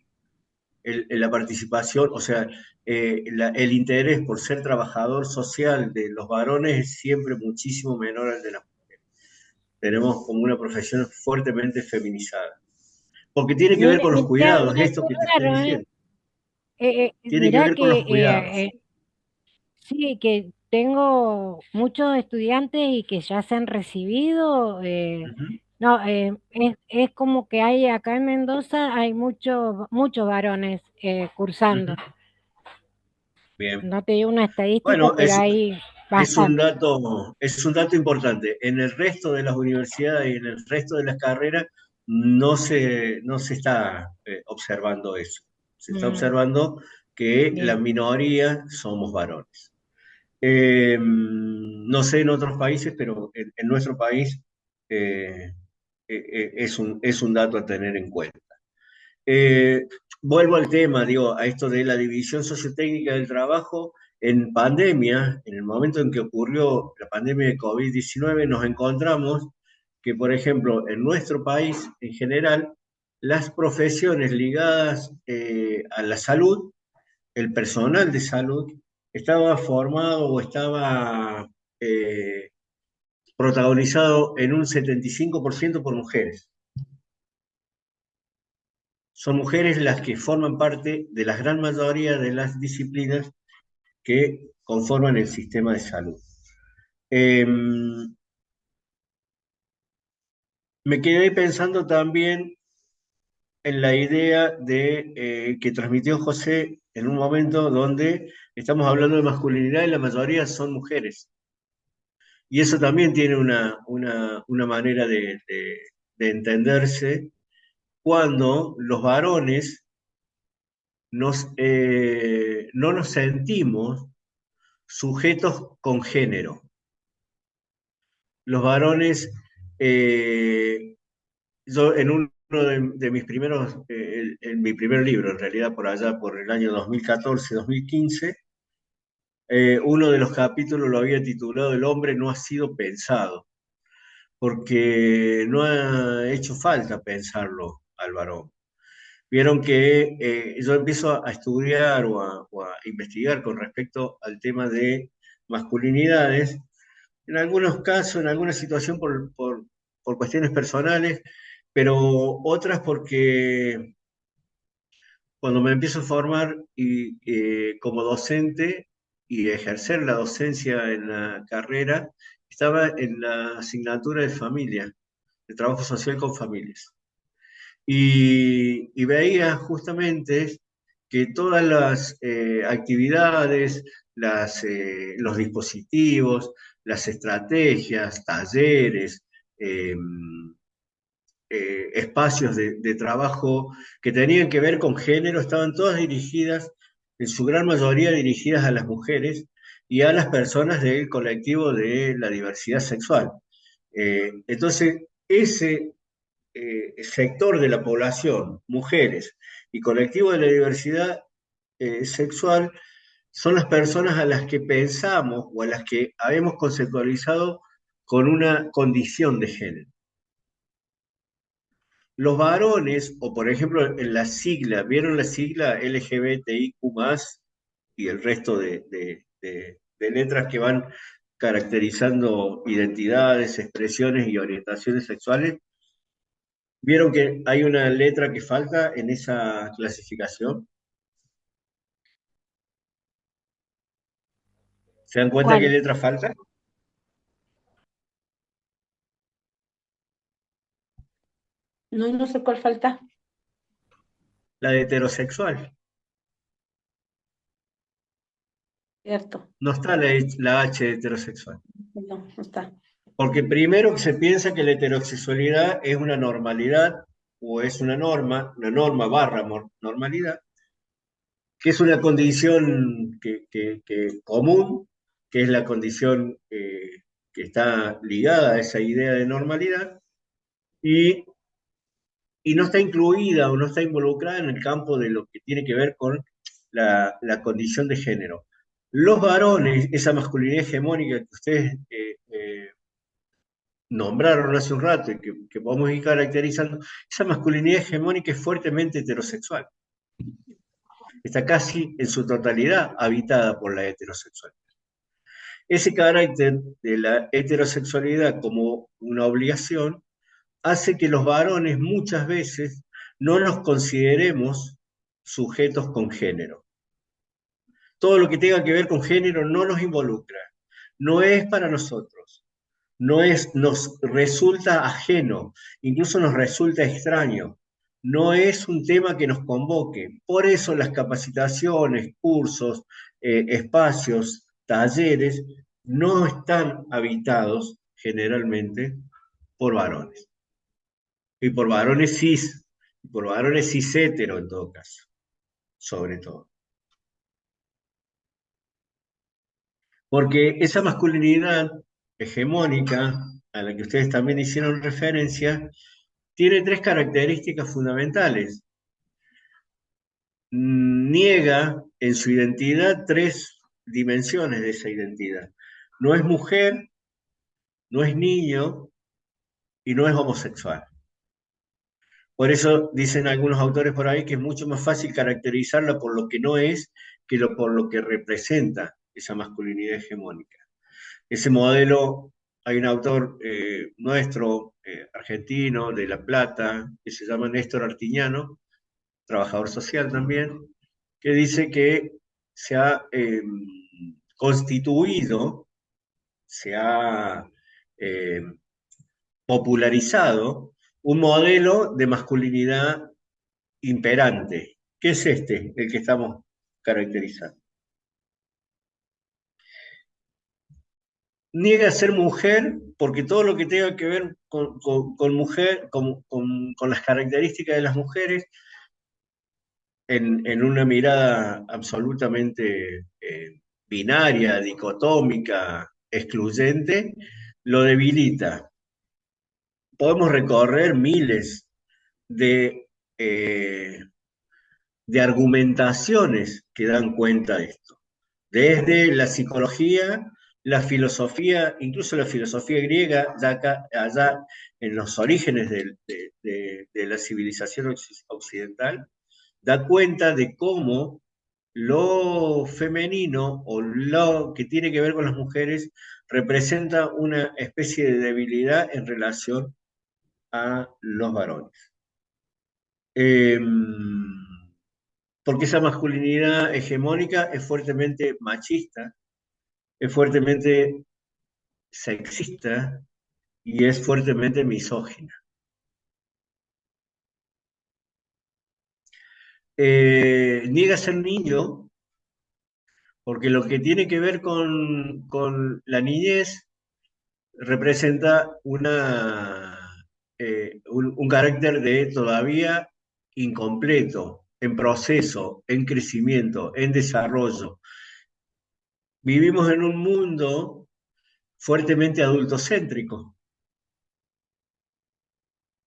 en la participación, o sea, el interés por ser trabajador social de los varones es siempre muchísimo menor al de las mujeres. Tenemos como una profesión fuertemente feminizada. Porque tiene que ver con los cuidados, Mira esto qué que te estoy raro, ¿eh? diciendo. Tiene que Mirá ver con que los cuidados. sí, que tengo muchos estudiantes y que ya se han recibido. Ujú, No, es como que hay acá en Mendoza hay muchos varones cursando. ujú. Bien. No te digo una estadística, Bueno, pero hay bastante. es un dato importante. En el resto de las universidades y en el resto de las carreras no se está observando eso. Se está Mm, observando que la bien. minoría somos varones. No sé en otros países, pero en nuestro país es un dato a tener en cuenta. Eh, Vuelvo al tema, digo, a esto de la división sociotécnica del trabajo. En pandemia, en el momento en que ocurrió la pandemia de COVID-19, nos encontramos que, por ejemplo, en nuestro país en general, las profesiones ligadas a la salud, el personal de salud, estaba formado o estaba eh, protagonizado en un 75% por mujeres. Son mujeres las que forman parte de la gran mayoría de las disciplinas que conforman el sistema de salud. Em, Me quedé pensando también en la idea de que transmitió José en un momento donde estamos hablando de masculinidad y la mayoría son mujeres. Y eso también tiene una manera de entenderse cuando los varones no nos sentimos sujetos con género. Los varones, eh, yo en uno de mis primeros, en mi primer libro, en realidad por allá por el año 2014-2015, uno de los capítulos lo había titulado El hombre no ha sido pensado, porque no ha hecho falta pensarlo al varón. Vieron que yo empiezo a estudiar o a investigar con respecto al tema de masculinidades, en algunos casos, en alguna situación por cuestiones personales, pero otras porque cuando me empiezo a formar como docente y ejercer la docencia en la carrera, estaba en la asignatura de familia, de trabajo social con familias. Y veía justamente que todas las actividades, los dispositivos, las estrategias, talleres, eh, espacios de trabajo que tenían que ver con género, estaban todas dirigidas, en su gran mayoría dirigidas a las mujeres y a las personas del colectivo de la diversidad sexual. Entonces, ese sector de la población, mujeres y colectivo de la diversidad sexual, son las personas a las que pensamos o a las que habemos conceptualizado con una condición de género. Los varones, o por ejemplo en la sigla, ¿vieron la sigla LGBTIQ+, y el resto de letras que van caracterizando identidades, expresiones y orientaciones sexuales? ¿Vieron que hay una letra que falta en esa clasificación? ¿Se dan cuenta qué ¿Cuál? letra falta? No, no sé cuál falta. La de heterosexual. Cierto. No está la H de heterosexual. No, no está. Porque primero se piensa que la heterosexualidad es una normalidad o es una norma barra normalidad, que es una condición que común, que es la condición que está ligada a esa idea de normalidad, y, y no está incluida o no está involucrada en el campo de lo que tiene que ver con la condición de género. Los varones, esa masculinidad hegemónica que ustedes nombraron hace un rato y que podemos ir caracterizando, esa masculinidad hegemónica es fuertemente heterosexual. Está casi en su totalidad habitada por la heterosexualidad. Ese carácter de la heterosexualidad como una obligación hace que los varones muchas veces no nos consideremos sujetos con género. Todo lo que tenga que ver con género no nos involucra, no es para nosotros, nos resulta ajeno, incluso nos resulta extraño, no es un tema que nos convoque. Por eso las capacitaciones, cursos, espacios, talleres no están habitados generalmente por varones. Y por varones cis, y por varones cis hetero en todo caso, sobre todo. Porque esa masculinidad hegemónica, a la que ustedes también hicieron referencia, tiene tres características fundamentales. Niega en su identidad tres dimensiones de esa identidad. No es mujer, no es niño y no es homosexual. Por eso dicen algunos autores por ahí que es mucho más fácil caracterizarla por lo que no es que por lo que representa esa masculinidad hegemónica. Ese modelo, hay un autor nuestro, argentino, de La Plata, que se llama Néstor Artiñano, trabajador social también, que dice que se ha constituido se ha popularizado un modelo de masculinidad imperante, que es este, el que estamos caracterizando. Niega ser mujer porque todo lo que tenga que ver con mujer, con las características de las mujeres, en una mirada absolutamente binaria, dicotómica, excluyente, lo debilita. Podemos recorrer miles de, eh, de argumentaciones que dan cuenta de esto. Desde la psicología, la filosofía, incluso la filosofía griega, ya allá en los orígenes de la civilización occidental, da cuenta de cómo lo femenino o lo que tiene que ver con las mujeres representa una especie de debilidad en relación a los varones. Porque esa masculinidad hegemónica es fuertemente machista, es fuertemente sexista y es fuertemente misógina. Niega ser niño porque lo que tiene que ver con la niñez representa un carácter de todavía incompleto, en proceso, en crecimiento, en desarrollo. Vivimos en un mundo fuertemente adultocéntrico.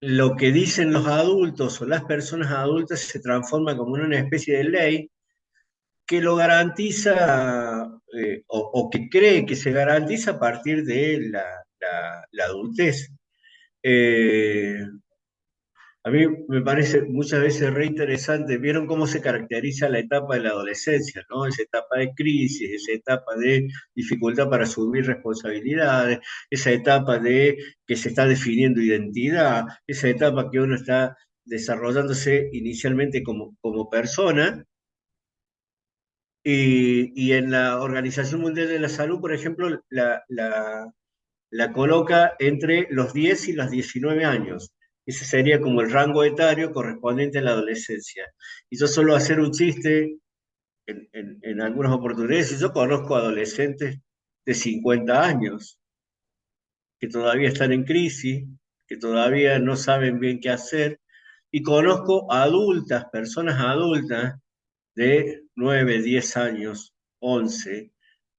Lo que dicen los adultos o las personas adultas se transforma como en una especie de ley que lo garantiza o que cree que se garantiza a partir de la adultez. A mí me parece muchas veces re interesante, vieron cómo se caracteriza la etapa de la adolescencia, ¿no? Esa etapa de crisis, esa etapa de dificultad para asumir responsabilidades, esa etapa de que se está definiendo identidad, esa etapa que uno está desarrollándose inicialmente como persona. Y en la Organización Mundial de la Salud, por ejemplo, la coloca entre los 10 y los 19 años. Ese sería como el rango etario correspondiente a la adolescencia. Y yo suelo hacer un chiste en algunas oportunidades. Yo conozco adolescentes de 50 años que todavía están en crisis, que todavía no saben bien qué hacer. Y conozco adultas, personas adultas de 9, 10 años, 11,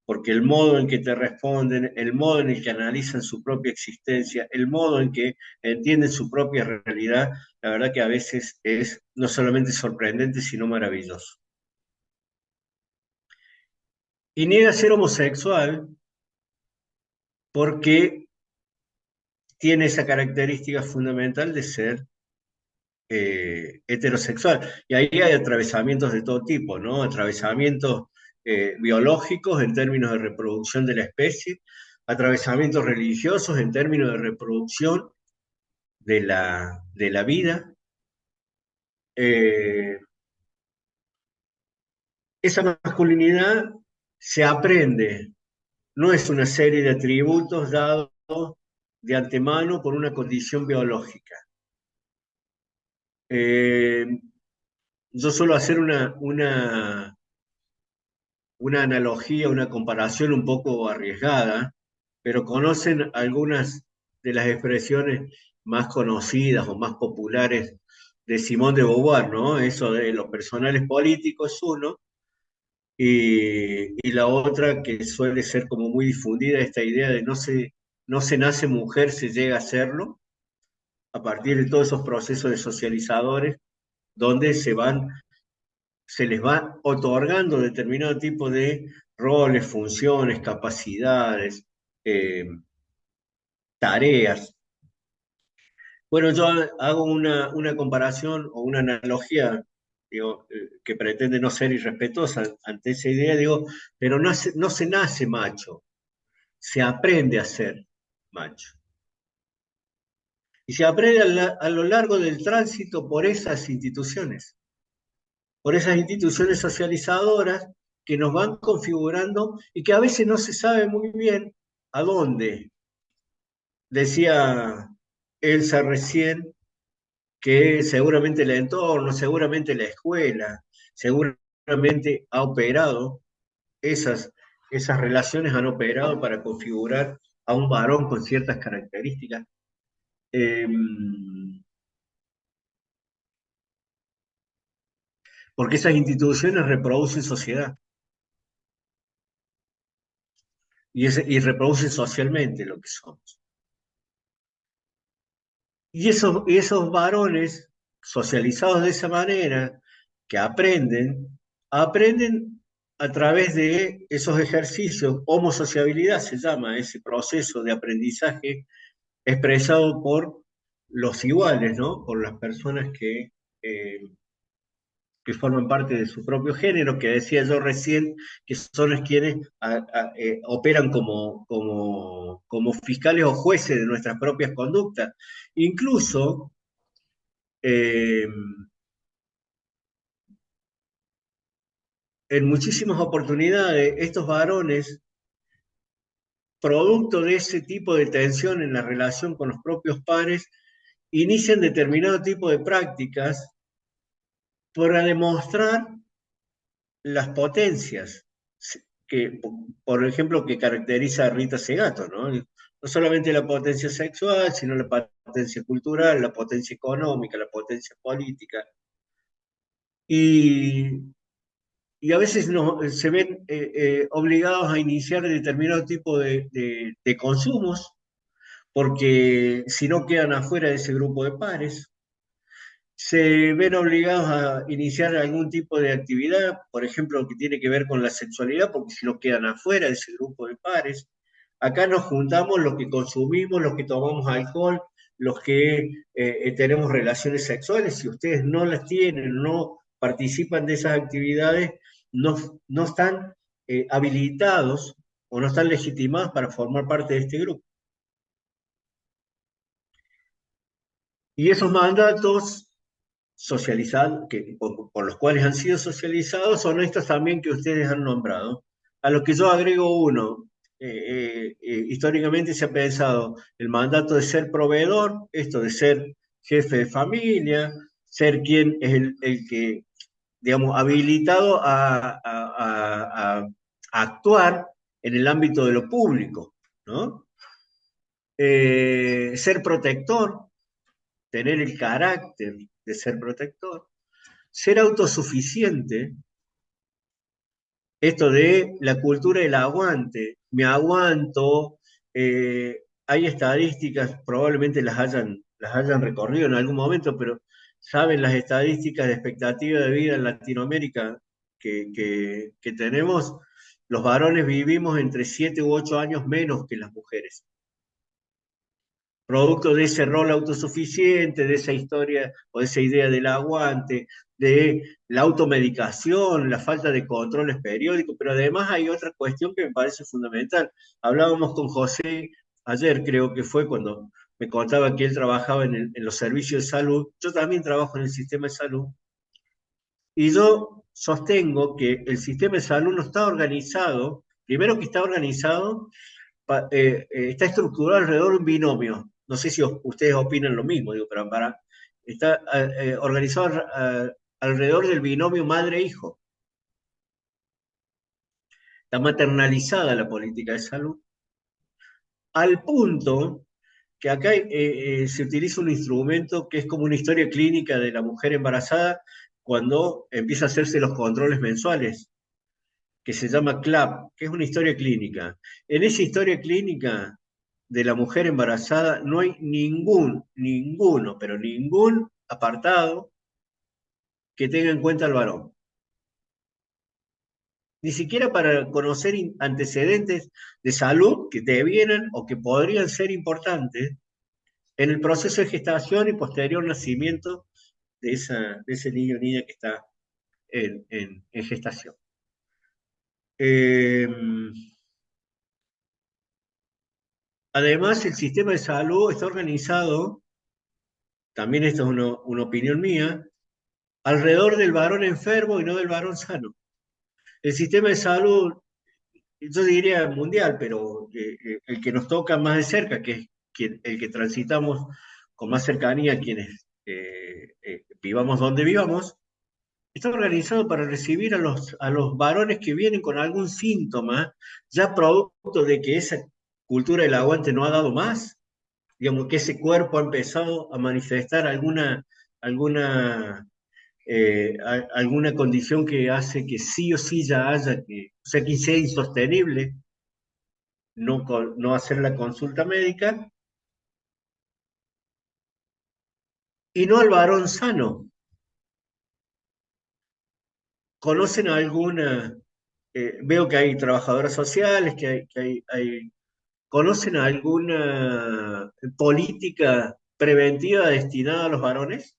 porque el modo en que te responden, el modo en el que analizan su propia existencia, el modo en que entienden su propia realidad, la verdad que a veces es no solamente sorprendente, sino maravilloso. Y niega ser homosexual porque tiene esa característica fundamental de ser heterosexual. Y ahí hay atravesamientos de todo tipo, ¿no? Atravesamientos biológicos en términos de reproducción de la especie, atravesamientos religiosos en términos de reproducción de la vida. Esa masculinidad se aprende, no es una serie de atributos dados de antemano por una condición biológica. Yo suelo hacer una analogía, una comparación un poco arriesgada, pero conocen algunas de las expresiones más conocidas o más populares de Simone de Beauvoir, ¿no? Eso de los personales políticos es uno, y la otra que suele ser como muy difundida, esta idea de no se nace mujer, se llega a serlo, a partir de todos esos procesos de socializadores, donde se les va otorgando determinado tipo de roles, funciones, capacidades, tareas. Bueno, yo hago una comparación o una analogía, digo, que pretende no ser irrespetuosa ante esa idea, digo, pero no se nace macho, se aprende a ser macho. Y se aprende a lo largo del tránsito por esas instituciones socializadoras que nos van configurando y que a veces no se sabe muy bien ¿A dónde? Decía Elsa recién que seguramente el entorno, seguramente la escuela, seguramente ha operado, esas relaciones han operado para configurar a un varón con ciertas características. Porque esas instituciones reproducen sociedad y reproducen socialmente lo que somos. Y esos varones socializados de esa manera, que aprenden a través de esos ejercicios, homosociabilidad se llama ese proceso de aprendizaje expresado por los iguales, ¿no? Por las personas que forman parte de su propio género, que decía yo recién, que son quienes operan como fiscales o jueces de nuestras propias conductas. Incluso, eh, en muchísimas oportunidades, estos varones, producto de ese tipo de tensión en la relación con los propios pares, inician determinado tipo de prácticas para demostrar las potencias que, por ejemplo, que caracteriza a Rita Segato, ¿no? No solamente la potencia sexual, sino la potencia cultural, la potencia económica, la potencia política. Y, y a veces se ven obligados a iniciar determinado tipo de consumos, porque si no quedan afuera de ese grupo de pares, se ven obligados a iniciar algún tipo de actividad, por ejemplo, que tiene que ver con la sexualidad, porque si no quedan afuera de ese grupo de pares. Acá nos juntamos los que consumimos, los que tomamos alcohol, los que tenemos relaciones sexuales. Si ustedes no las tienen, no participan de esas actividades, no están habilitados o no están legitimados para formar parte de este grupo. Y esos mandatos socializados, por los cuales han sido socializados, son estos también que ustedes han nombrado. A lo que yo agrego uno, históricamente se ha pensado el mandato de ser proveedor, esto de ser jefe de familia, ser quien es el que, digamos, habilitado a actuar en el ámbito de lo público, ¿no? Ser protector, tener el carácter de ser protector, ser autosuficiente, esto de la cultura del aguante, me aguanto, hay estadísticas, probablemente las hayan recorrido en algún momento, pero saben las estadísticas de expectativa de vida en Latinoamérica que tenemos, los varones vivimos entre 7 u 8 años menos que las mujeres. Producto de ese rol autosuficiente, de esa historia o de esa idea del aguante, de la automedicación, la falta de controles periódicos, pero además hay otra cuestión que me parece fundamental. Hablábamos con José ayer, creo que fue cuando me contaba que él trabajaba en los servicios de salud. Yo también trabajo en el sistema de salud. Y yo sostengo que el sistema de salud no está organizado, primero que está organizado, está estructurado alrededor de un binomio. No sé si ustedes opinan lo mismo, digo, pero está organizado alrededor del binomio madre-hijo. Está maternalizada la política de salud, al punto que acá se utiliza un instrumento que es como una historia clínica de la mujer embarazada cuando empieza a hacerse los controles mensuales, que se llama CLAP, que es una historia clínica. En esa historia clínica de la mujer embarazada no hay ningún apartado que tenga en cuenta al varón. Ni siquiera para conocer antecedentes de salud que debieran o que podrían ser importantes en el proceso de gestación y posterior nacimiento de ese niño o niña que está en gestación. Además, el sistema de salud está organizado, también esto es una opinión mía, alrededor del varón enfermo y no del varón sano. El sistema de salud yo diría mundial, pero el que nos toca más de cerca, que es el que transitamos con más cercanía quienes vivamos donde vivamos, está organizado para recibir a los varones que vienen con algún síntoma, ya producto de que esa cultura del aguante no ha dado más, digamos que ese cuerpo ha empezado a manifestar alguna, alguna condición que hace que sí o sí ya haya o sea, que sea insostenible no hacer la consulta médica, y no al varón sano. ¿Conocen alguna? Veo que hay trabajadoras sociales, ¿conocen alguna política preventiva destinada a los varones?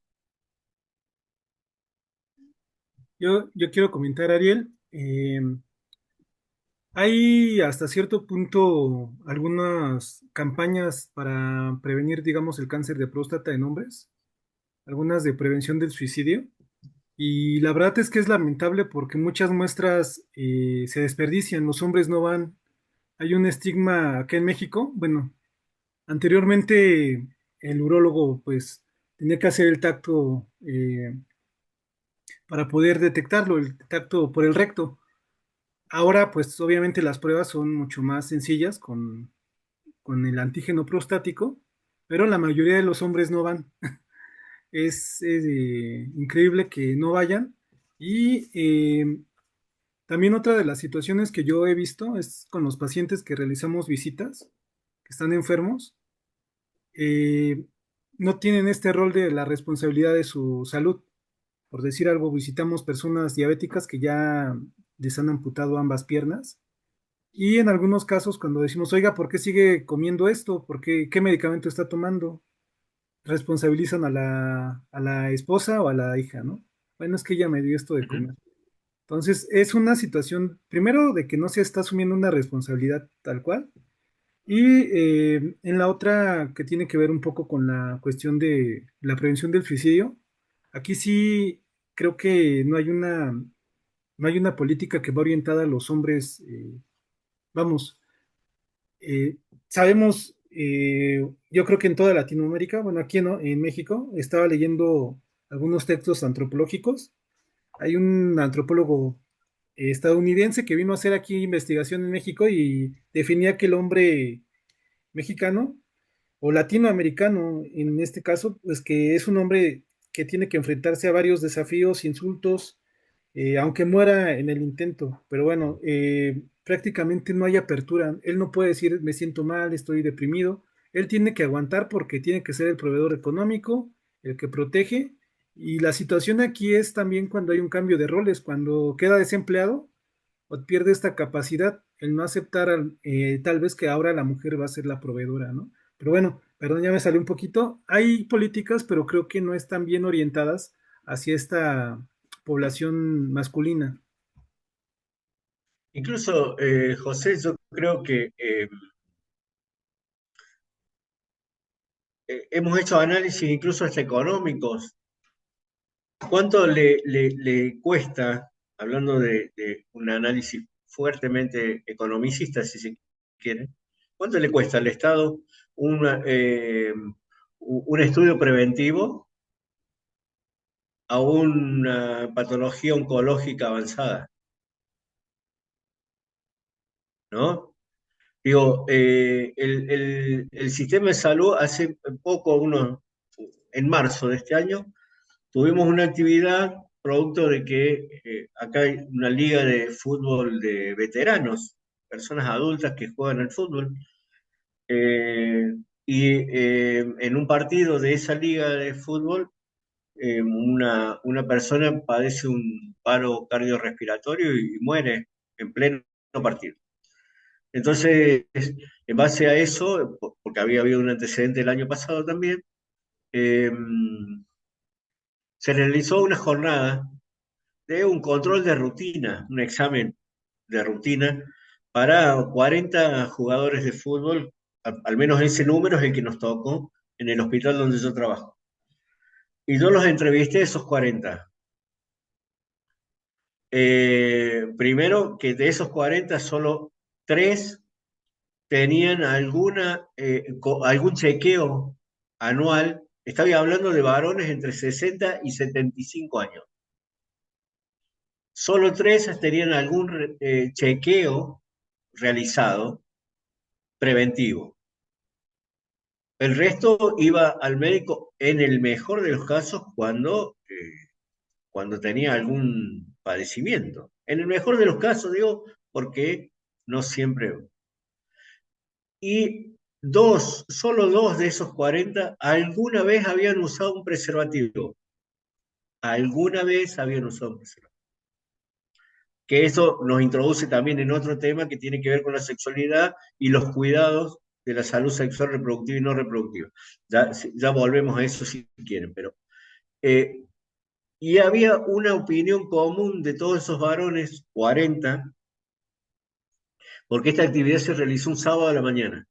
Yo quiero comentar, Ariel, hay hasta cierto punto algunas campañas para prevenir, digamos, el cáncer de próstata en hombres, algunas de prevención del suicidio, y la verdad es que es lamentable porque muchas muestras se desperdician, los hombres no van. Hay un estigma acá en México, bueno, anteriormente el urólogo pues tenía que hacer el tacto para poder detectarlo, el tacto por el recto. Ahora pues obviamente las pruebas son mucho más sencillas con el antígeno prostático, pero la mayoría de los hombres no van. Es increíble que no vayan. Y también otra de las situaciones que yo he visto es con los pacientes que realizamos visitas, que están enfermos, eh, no tienen este rol de la responsabilidad de su salud. Por decir algo, visitamos personas diabéticas que ya les han amputado ambas piernas. Y en algunos casos, cuando decimos, oiga, ¿por qué sigue comiendo esto? ¿Qué medicamento está tomando? Responsabilizan a la esposa o a la hija, ¿no? Bueno, es que ella me dio esto de Ujú. comer. Entonces, es una situación, primero, de que no se está asumiendo una responsabilidad tal cual, y en la otra que tiene que ver un poco con la cuestión de la prevención del suicidio, aquí sí creo que no hay una política que va orientada a los hombres, vamos, eh, sabemos, yo creo que en toda Latinoamérica, bueno, aquí en México, estaba leyendo algunos textos antropológicos. Hay un antropólogo estadounidense que vino a hacer aquí investigación en México y definía que el hombre mexicano o latinoamericano, en este caso, pues que es un hombre que tiene que enfrentarse a varios desafíos, insultos, aunque muera en el intento. Pero bueno, prácticamente no hay apertura. Él no puede decir me siento mal, estoy deprimido. Él tiene que aguantar porque tiene que ser el proveedor económico, el que protege. Y la situación aquí es también cuando hay un cambio de roles, cuando queda desempleado o pierde esta capacidad, el no aceptar tal vez que ahora la mujer va a ser la proveedora, ¿no? Pero bueno, perdón, ya me salió un poquito. Hay políticas, pero creo que no están bien orientadas hacia esta población masculina. Incluso, José, yo creo que hemos hecho análisis incluso hasta económicos. ¿Cuánto le cuesta, hablando de un análisis fuertemente economicista, si se quiere, cuánto le cuesta al Estado un estudio preventivo a una patología oncológica avanzada? ¿No? Digo, el sistema de salud hace poco, en marzo de este año, tuvimos una actividad producto de que acá hay una liga de fútbol de veteranos, personas adultas que juegan al fútbol, eh, y en un partido de esa liga de fútbol, una persona padece un paro cardiorrespiratorio y muere en pleno partido. Entonces, en base a eso, porque había habido un antecedente el año pasado también, eh, se realizó una jornada de un control de rutina, un examen de rutina para 40 jugadores de fútbol, al menos ese número es el que nos tocó en el hospital donde yo trabajo. Y yo los entrevisté esos 40. Primero que de esos 40 solo 3 tenían algún chequeo anual. Estaba hablando de varones entre 60 y 75 años. Solo 3 tenían algún chequeo realizado preventivo. El resto iba al médico en el mejor de los casos cuando tenía algún padecimiento. En el mejor de los casos, digo, porque no siempre. Y solo 2 de esos 40 alguna vez habían usado un preservativo. Alguna vez habían usado un preservativo. Que eso nos introduce también en otro tema que tiene que ver con la sexualidad y los cuidados de la salud sexual reproductiva y no reproductiva. Ya volvemos a eso si quieren, pero... y había una opinión común de todos esos varones, 40, porque esta actividad se realizó un sábado a la mañana.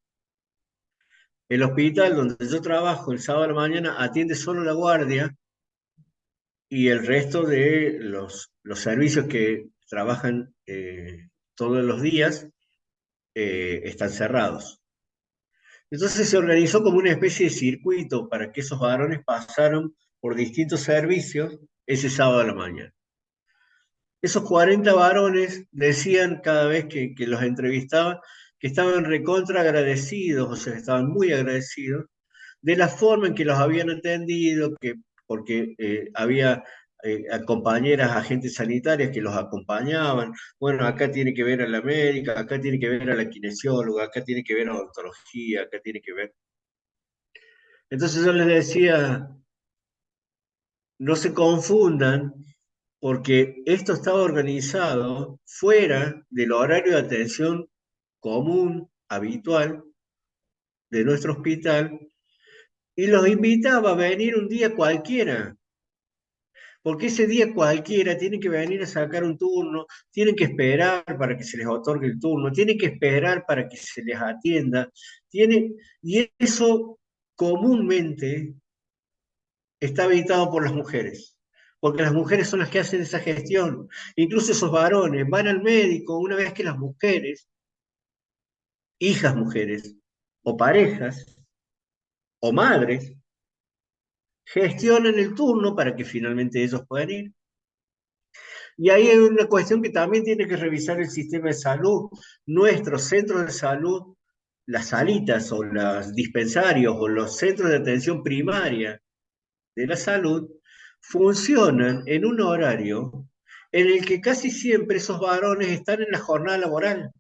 El hospital donde yo trabajo el sábado a la mañana atiende solo la guardia y el resto de los servicios que trabajan todos los días están cerrados. Entonces se organizó como una especie de circuito para que esos varones pasaran por distintos servicios ese sábado a la mañana. Esos 40 varones decían cada vez que los entrevistaban que estaban recontra agradecidos, o sea, estaban muy agradecidos de la forma en que los habían atendido, porque había compañeras, agentes sanitarias que los acompañaban. Bueno, acá tiene que ver a la médica, acá tiene que ver a la kinesióloga, acá tiene que ver a odontología, acá tiene que ver. Entonces yo les decía, no se confundan, porque esto estaba organizado fuera del horario de atención común, habitual, de nuestro hospital, y los invitaba a venir un día cualquiera, porque ese día cualquiera tienen que venir a sacar un turno, tienen que esperar para que se les otorgue el turno, tienen que esperar para que se les atienda, y eso comúnmente está habitado por las mujeres, porque las mujeres son las que hacen esa gestión. Incluso esos varones van al médico una vez que las mujeres, hijas mujeres, o parejas, o madres, gestionan el turno para que finalmente ellos puedan ir. Y ahí hay una cuestión que también tiene que revisar el sistema de salud. Nuestros centros de salud, las salitas o los dispensarios o los centros de atención primaria de la salud, funcionan en un horario en el que casi siempre esos varones están en la jornada laboral.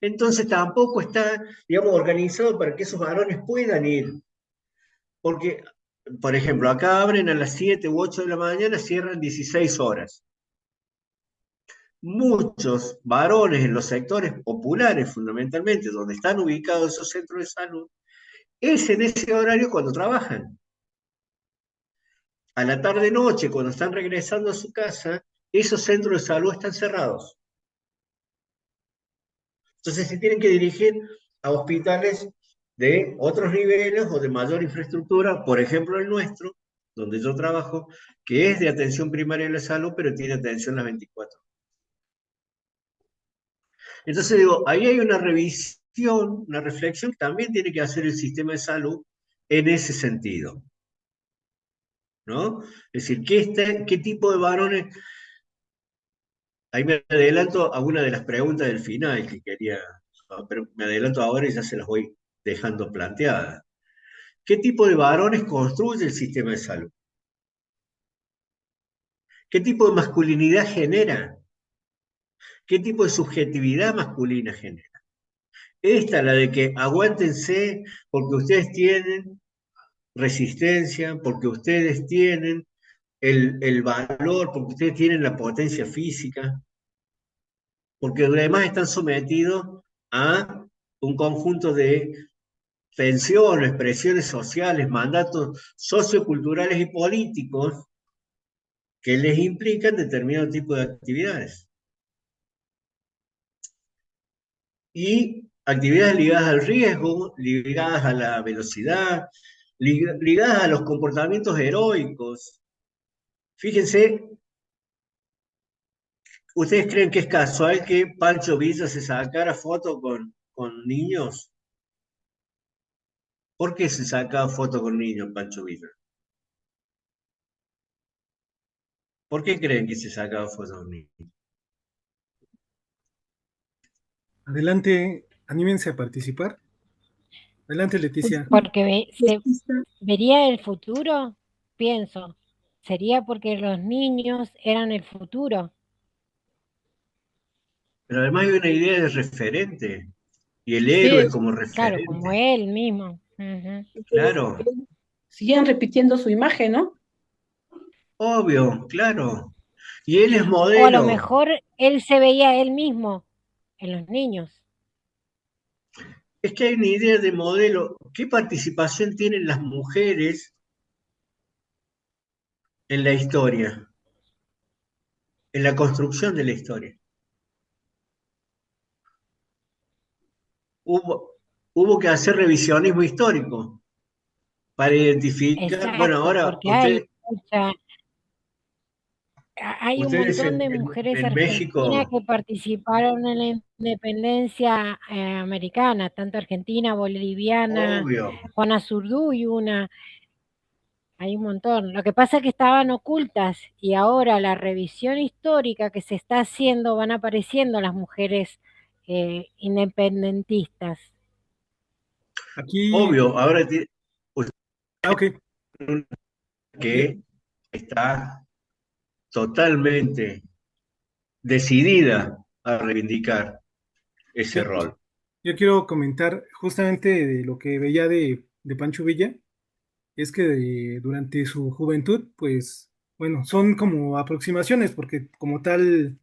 Entonces tampoco está, digamos, organizado para que esos varones puedan ir. Porque, por ejemplo, acá abren a las 7 u 8 de la mañana, cierran 16 horas. Muchos varones en los sectores populares, fundamentalmente, donde están ubicados esos centros de salud, es en ese horario cuando trabajan. A la tarde-noche, cuando están regresando a su casa, esos centros de salud están cerrados. Entonces se tienen que dirigir a hospitales de otros niveles o de mayor infraestructura, por ejemplo el nuestro, donde yo trabajo, que es de atención primaria de la salud, pero tiene atención las 24. Entonces digo, ahí hay una revisión, una reflexión que también tiene que hacer el sistema de salud en ese sentido, ¿no? Es decir, ¿qué tipo de varones? Ahí me adelanto a una de las preguntas del final que quería, pero me adelanto ahora y ya se las voy dejando planteadas. ¿Qué tipo de varones construye el sistema de salud? ¿Qué tipo de masculinidad genera? ¿Qué tipo de subjetividad masculina genera? Esta, la de que aguántense porque ustedes tienen resistencia, porque ustedes tienen el valor, porque ustedes tienen la potencia física, porque además están sometidos a un conjunto de tensiones, presiones sociales, mandatos socioculturales y políticos que les implican determinado tipo de actividades. Y actividades ligadas al riesgo, ligadas a la velocidad, ligadas a los comportamientos heroicos. Fíjense ¿Ustedes creen que es casual que Pancho Villa se sacara foto con niños? ¿Por qué se sacaba foto con niños, Pancho Villa? ¿Por qué creen que se sacaba foto con niños? Adelante, anímense a participar. Adelante, Pues Leticia. sí, Porque pues se quizá, vería el futuro, pienso. Sería porque los niños eran el futuro. Pero además hay una idea de referente, y el héroe sí, como Claro, como referente, él mismo. Ujú. claro, siguen repitiendo su imagen, ¿no? obvio, claro. Y él es O a lo modelo. mejor él se veía a él mismo en los niños. Es que hay una idea de modelo. ¿Qué participación tienen las mujeres en la historia, en la construcción de la historia? Hubo, hubo que hacer revisionismo histórico para identificar, bueno, Exacto, ahora porque hay mucha, hay un ustedes montón de mujeres en argentinas México, que participaron en la independencia americana, tanto argentina, boliviana, obvio, Juana Zurduy, una, hay un montón. Lo que pasa es que estaban ocultas y ahora la revisión histórica que se está haciendo van apareciendo las mujeres independentistas. Aquí, obvio, ahora tiene ok. una Yo, que está totalmente decidida a reivindicar ese yo- rol. yo quiero comentar justamente de lo que veía de Pancho Villa. Es que durante su juventud, pues, bueno, son como aproximaciones, porque como tal,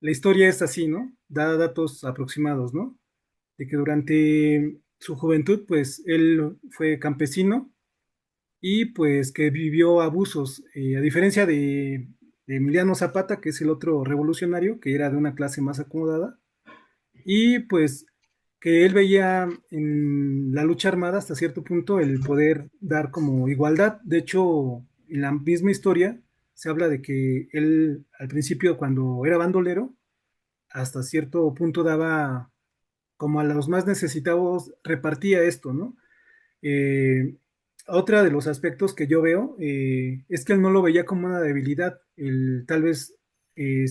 la historia es así, ¿no? Da datos aproximados, ¿no? De que durante su juventud, pues, él fue campesino y pues que vivió abusos, a diferencia de Emiliano Zapata, que es el otro revolucionario, que era de una clase más acomodada, y pues que él veía en la lucha armada hasta cierto punto el poder dar como igualdad. De hecho, en la misma historia se habla de que él al principio cuando era bandolero, hasta cierto punto daba como a los más necesitados, repartía esto, ¿no? Eh, Otra de los aspectos que yo veo es que él no lo veía como una debilidad. Tal vez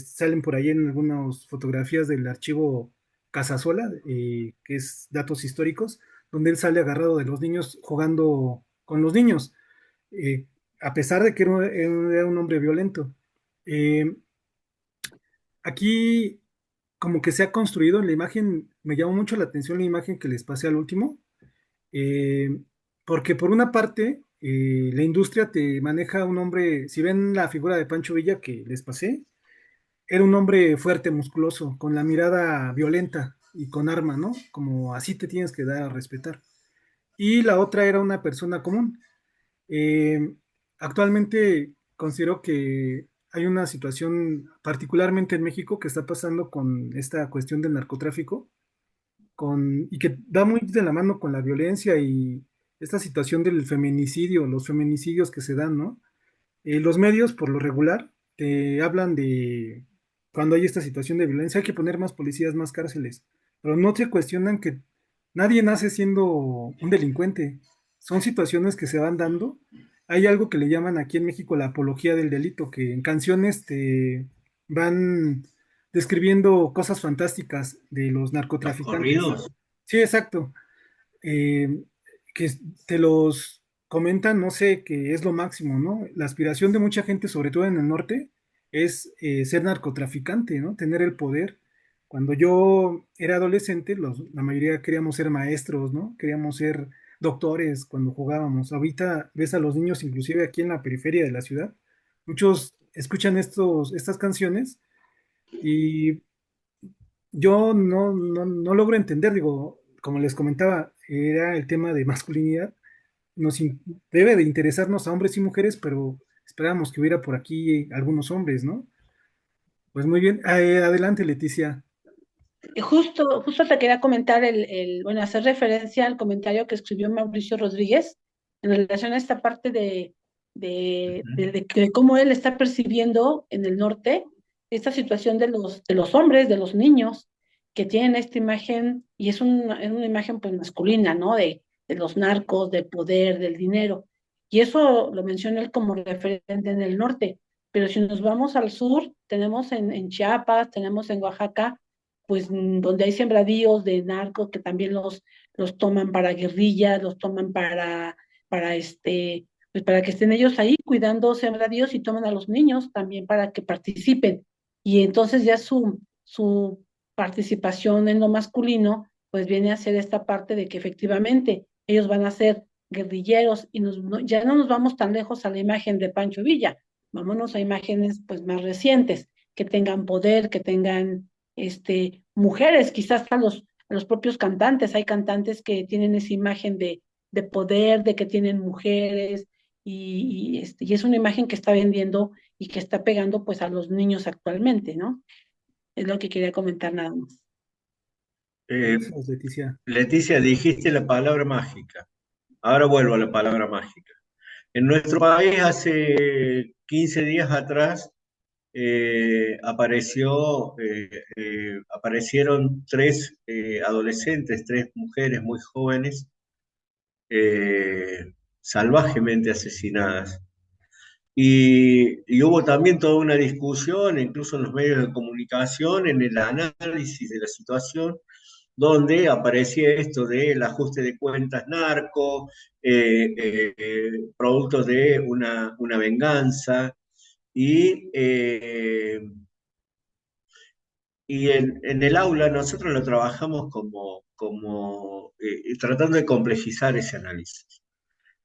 salen por ahí en algunas fotografías del archivo Casasola, que es datos históricos, donde él sale agarrado de los niños jugando con los niños, eh, a pesar de que era un hombre violento. Eh, Aquí como que se ha construido en la imagen, me llamó mucho la atención la imagen que les pasé al último, eh, porque por una parte, la industria te maneja un hombre, si ven la figura de Pancho Villa que les pasé, era un hombre fuerte, musculoso, con la mirada violenta y con arma, ¿no? Como así te tienes que dar a respetar. Y la otra era una persona común. Eh, Actualmente considero que hay una situación, particularmente en México, que está pasando con esta cuestión del narcotráfico, y que va muy de la mano con la violencia y esta situación del feminicidio, los feminicidios que se dan, ¿no? Los medios, por lo regular, te hablan de cuando hay esta situación de violencia, hay que poner más policías, más cárceles, pero no te cuestionan que nadie nace siendo un delincuente. Son situaciones que se van dando. Hay algo que le llaman aquí en México la apología del delito, que en canciones te van describiendo cosas fantásticas de los Los narcotraficantes. corridos, Sí, exacto. eh, que te los comentan, no sé, que es lo máximo, ¿no? La aspiración de mucha gente, sobre todo en el norte, es ser narcotraficante, ¿no? Tener el poder. Cuando yo era adolescente, la mayoría queríamos ser maestros, ¿no? Queríamos ser doctores cuando jugábamos. Ahorita ves a los niños, inclusive aquí en la periferia de la ciudad, muchos escuchan estas canciones y yo no logro entender, digo, como les comentaba, era el tema de masculinidad, debe de interesarnos a hombres y mujeres, pero esperábamos que hubiera por aquí algunos hombres, ¿no? Pues muy bien, adelante Leticia. Justo te quería comentar bueno, hacer referencia al comentario que escribió Mauricio Rodríguez en relación a esta parte de cómo él está percibiendo en el norte esta situación de los hombres, de los niños, que tienen esta imagen, y es una imagen pues masculina, ¿no? De los narcos, del poder, del dinero. Y eso lo menciona él como referente en el norte. Pero si nos vamos al sur, tenemos en Chiapas, tenemos en Oaxaca, pues donde hay sembradíos de narcos que también los toman para guerrillas, los toman para pues para que estén ellos ahí cuidando sembradíos y toman a los niños también para que participen. Y entonces ya su participación en lo masculino, pues viene a ser esta parte de que efectivamente ellos van a ser guerrilleros y ya no nos vamos tan lejos a la imagen de Pancho Villa, vámonos a imágenes pues más recientes, que tengan poder, que tengan mujeres, quizás a los propios cantantes, hay cantantes que tienen esa imagen de poder, de que tienen mujeres, y es una imagen que está vendiendo y que está pegando pues a los niños actualmente, ¿no? Es lo que quería comentar nada más. Eh, Gracias, Leticia. Leticia, dijiste la palabra mágica. Ahora vuelvo a la palabra mágica. En nuestro país, hace 15 días atrás, aparecieron tres adolescentes, tres mujeres muy jóvenes, salvajemente asesinadas. Y hubo también toda una discusión, incluso en los medios de comunicación, en el análisis de la situación, donde aparecía esto del ajuste de cuentas narco, producto de una venganza, y, eh, y en el aula nosotros lo trabajamos como tratando de complejizar ese análisis,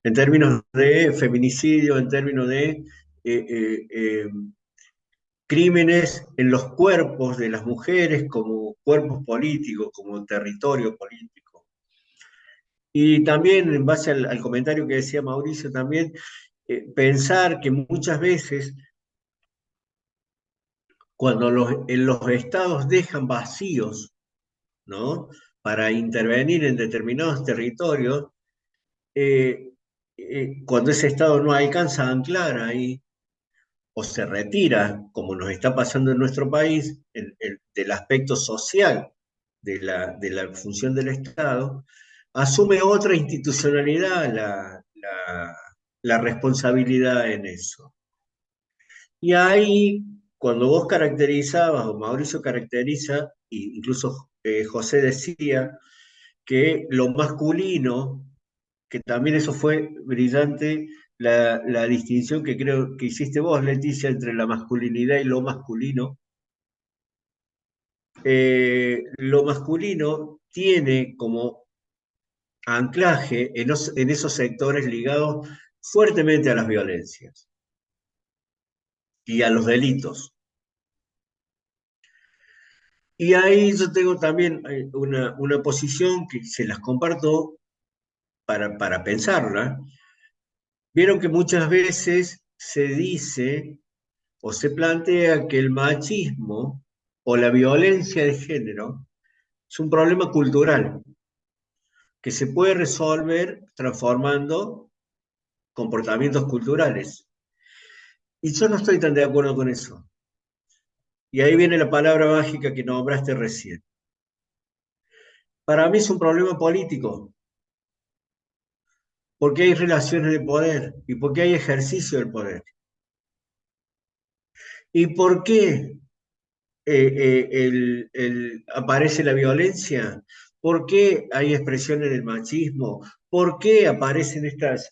en términos de feminicidio, en términos de crímenes en los cuerpos de las mujeres como cuerpos políticos, como territorio político. Y también, en base al comentario que decía Mauricio, también pensar que muchas veces cuando en los estados dejan vacíos, ¿no? Para intervenir en determinados territorios, eh, cuando ese estado no alcanza a anclar ahí, o se retira, como nos está pasando en nuestro país, del aspecto social de la función del Estado, asume otra institucionalidad la responsabilidad en eso. Y ahí, cuando vos caracterizabas, o Mauricio caracteriza, e incluso José decía, que lo masculino, que también eso fue brillante, la distinción que creo que hiciste vos, Leticia, entre la masculinidad y lo masculino. Lo masculino tiene como anclaje en esos sectores ligados fuertemente a las violencias y a los delitos. Y ahí yo tengo también una posición que se las comparto para pensarla. Vieron que muchas veces se dice o se plantea que el machismo o la violencia de género es un problema cultural que se puede resolver transformando comportamientos culturales. Y yo no estoy tan de acuerdo con eso. Y ahí viene la palabra mágica que nombraste recién. Para mí es un problema político, porque hay relaciones de poder y porque hay ejercicio del poder. ¿Y por qué aparece la violencia? ¿Por qué hay expresiones del machismo? ¿Por qué aparecen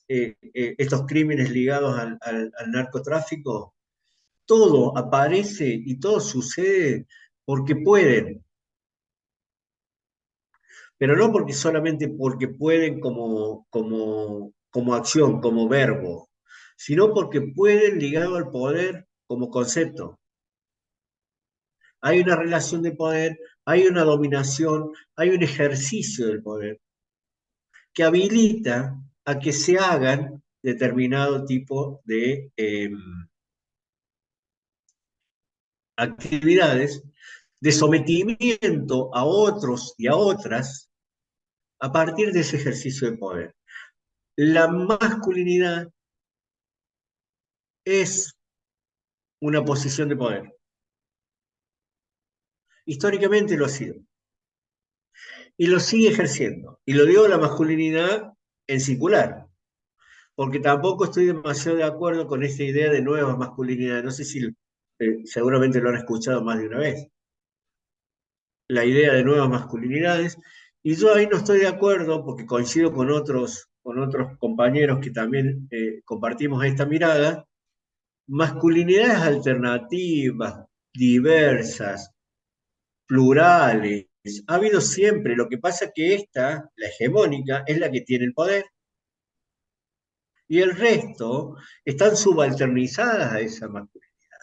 estos crímenes ligados al narcotráfico? Todo aparece y todo sucede porque pueden, pero no solamente porque pueden como acción, como verbo, sino porque pueden ligado al poder como concepto. Hay una relación de poder, hay una dominación, hay un ejercicio del poder que habilita a que se hagan determinado tipo de actividades de sometimiento a otros y a otras a partir de ese ejercicio de poder. La masculinidad es una posición de poder. históricamente lo ha sido. Y lo sigue ejerciendo. Y lo digo la masculinidad en singular, porque tampoco estoy demasiado de acuerdo con esta idea de nuevas masculinidades. No sé si seguramente lo han escuchado más de una vez, la idea de nuevas masculinidades. Y yo ahí no estoy de acuerdo porque coincido con otros compañeros que también compartimos esta mirada. Masculinidades alternativas, diversas, plurales. Ha habido siempre. Lo que pasa que esta, la hegemónica, es la que tiene el poder. Y el resto están subalternizadas a esa masculinidad.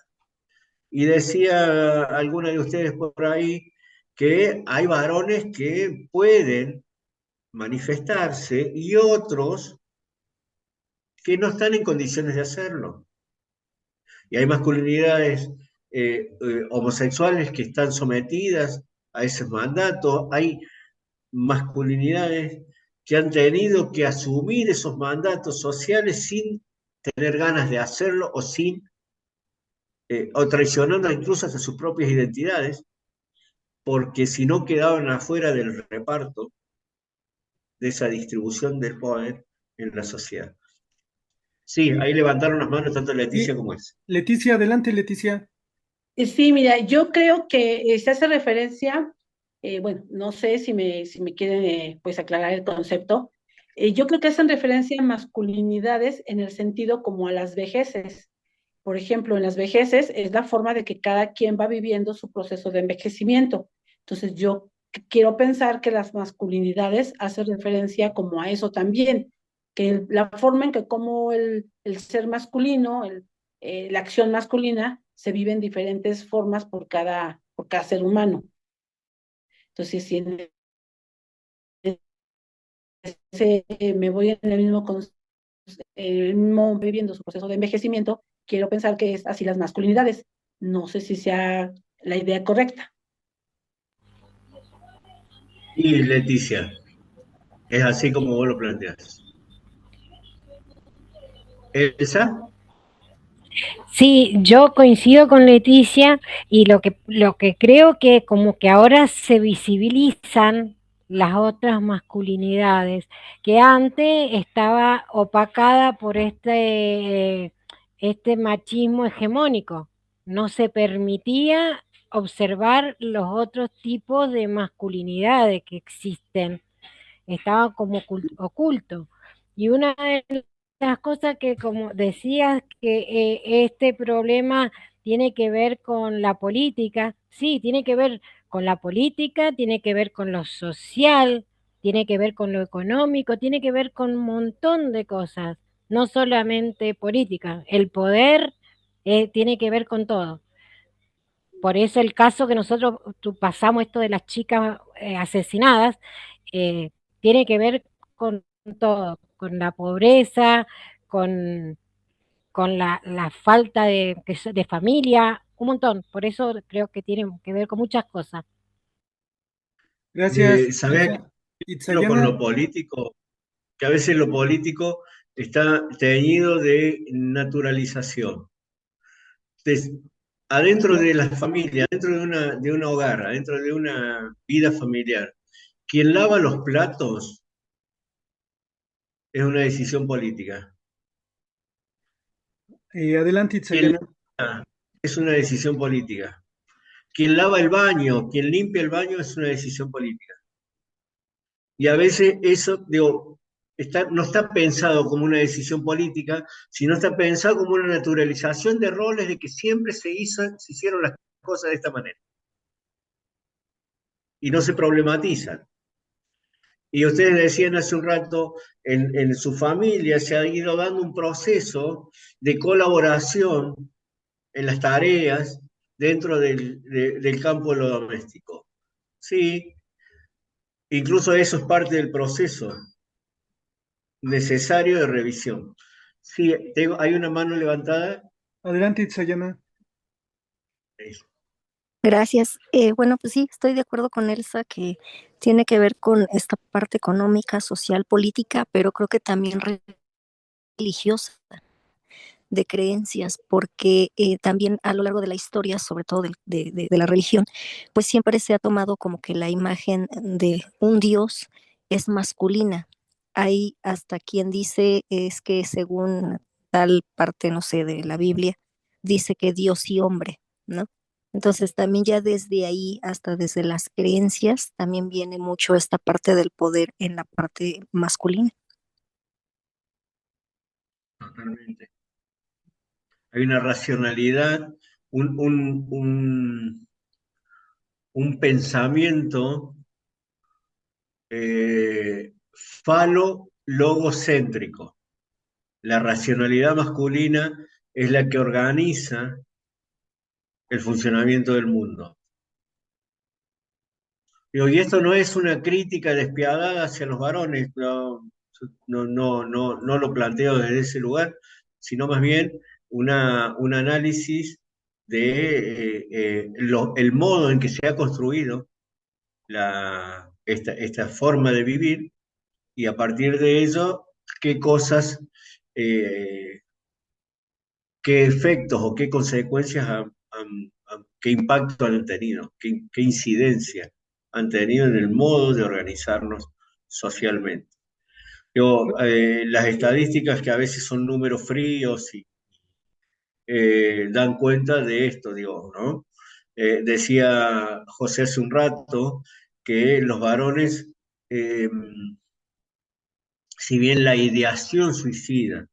Y decía alguna de ustedes por ahí que hay varones que pueden manifestarse y otros que no están en condiciones de hacerlo. Y hay masculinidades homosexuales que están sometidas a esos mandatos, hay masculinidades que han tenido que asumir esos mandatos sociales sin tener ganas de hacerlo o traicionando incluso hasta sus propias identidades, porque si no quedaban afuera del reparto de esa distribución del poder en la sociedad. Sí, ahí levantaron las manos tanto Leticia Sí, como él. Leticia, adelante, Leticia. Sí, mira, yo creo que se hace referencia, bueno, no sé si me quieren pues aclarar el concepto. Yo creo que hacen referencia a masculinidades en el sentido como a las vejeces. Por ejemplo, en las vejeces es la forma de que cada quien va viviendo su proceso de envejecimiento. Entonces, yo quiero pensar que las masculinidades hacen referencia como a eso también, que la forma en que como el ser masculino, la acción masculina se vive en diferentes formas por cada ser humano. Entonces, si en ese, me voy en el mismo viviendo su proceso de envejecimiento, quiero pensar que es así las masculinidades. No sé si sea la idea correcta. Y Leticia, es así como vos lo planteás. Elsa, Sí, yo coincido con Leticia y lo que creo que como que ahora se visibilizan las otras masculinidades, que antes estaba opacada por este machismo hegemónico. No se permitía observar los otros tipos de masculinidades que existen, estaba como oculto. Y una de las cosas que, como decías, que este problema tiene que ver con la política, sí, tiene que ver con la política, tiene que ver con lo social, tiene que ver con lo económico, tiene que ver con un montón de cosas, no solamente política. El poder tiene que ver con todo. Por eso el caso que nosotros pasamos, esto de las chicas asesinadas, eh, tiene que ver con todo, con la pobreza, con, con la falta de familia, un montón. Por eso creo que tiene que ver con muchas cosas. Gracias, ¿sabés Elsa. con Itzayana, lo político? Que a veces lo político está teñido de naturalización. Entonces, adentro de la familia, adentro de una hogar, adentro de una vida familiar, quien lava los platos es una decisión política. adelante, Quien Itzayana. es una decisión política. Quien lava el baño, quien limpia el baño es una decisión política. Y a veces eso, digo, no está pensado como una decisión política, sino está pensado como una naturalización de roles de que siempre se hicieron las cosas de esta manera. Y no se problematizan. Y ustedes decían hace un rato, en su familia se ha ido dando un proceso de colaboración en las tareas dentro del campo de lo doméstico. Sí, incluso eso es parte del proceso necesario de revisión. Sí, hay una mano levantada. Adelante, Itzayana. Gracias. Bueno, pues sí, estoy de acuerdo con Elsa que tiene que ver con esta parte económica, social, política, pero creo que también religiosa. de creencias, porque también a lo largo de la historia, sobre todo de la religión, pues siempre se ha tomado como que la imagen de un dios es masculina. Hay hasta quien dice es que según tal parte, no sé, de la Biblia, dice que Dios y hombre, ¿no? Entonces también ya desde ahí, hasta desde las creencias, también viene mucho esta parte del poder en la parte masculina. Totalmente. Hay una racionalidad, un, un, un, un pensamiento falo-logocéntrico. La racionalidad masculina es la que organiza el funcionamiento del mundo. Digo, y esto no es una crítica despiadada hacia los varones, no lo planteo desde ese lugar, sino más bien un análisis de el modo en que se ha construido esta forma de vivir y a partir de ello, qué cosas, eh, qué efectos o qué consecuencias, qué impacto han tenido, qué incidencia han tenido en el modo de organizarnos socialmente. Las estadísticas que a veces son números fríos y dan cuenta de esto, digo, ¿no? Decía José hace un rato que los varones, eh, si bien la ideación suicida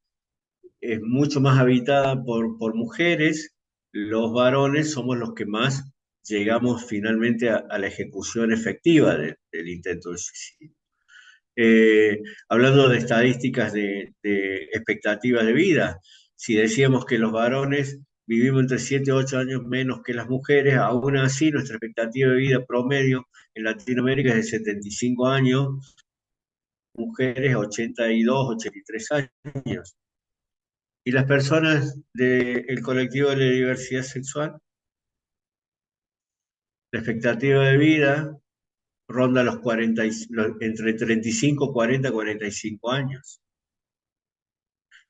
es mucho más habitada por mujeres, los varones somos los que más llegamos finalmente a la ejecución efectiva del intento de suicidio. Hablando de estadísticas de expectativas de vida, si decíamos que los varones vivimos entre 7 y 8 años menos que las mujeres, aún así nuestra expectativa de vida promedio en Latinoamérica es de 75 años, mujeres 82, 83 años. Y las personas del colectivo de la diversidad sexual, la expectativa de vida ronda entre 35, 40, 45 años.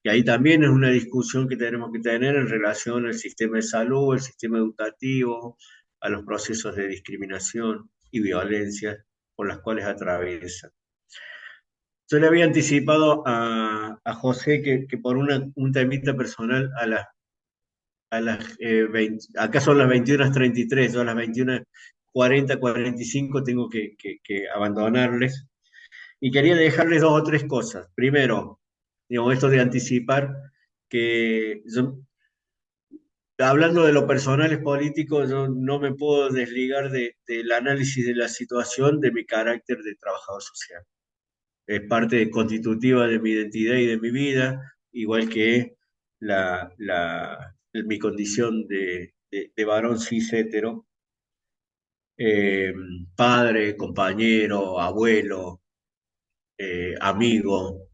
Y ahí también es una discusión que tenemos que tener en relación al sistema de salud, el sistema educativo, a los procesos de discriminación y violencia por las cuales atraviesa. Yo le había anticipado a José que por un temita personal acá son las 21:33, yo a las 21:40, 45 tengo que abandonarles. Y quería dejarles dos o tres cosas. Primero, digo, esto de anticipar que hablando de lo personal es político, yo no me puedo desligar del análisis de la situación de mi carácter de trabajador social. Es parte constitutiva de mi identidad y de mi vida, igual que mi condición de varón cis hetero, padre, compañero, abuelo, amigo,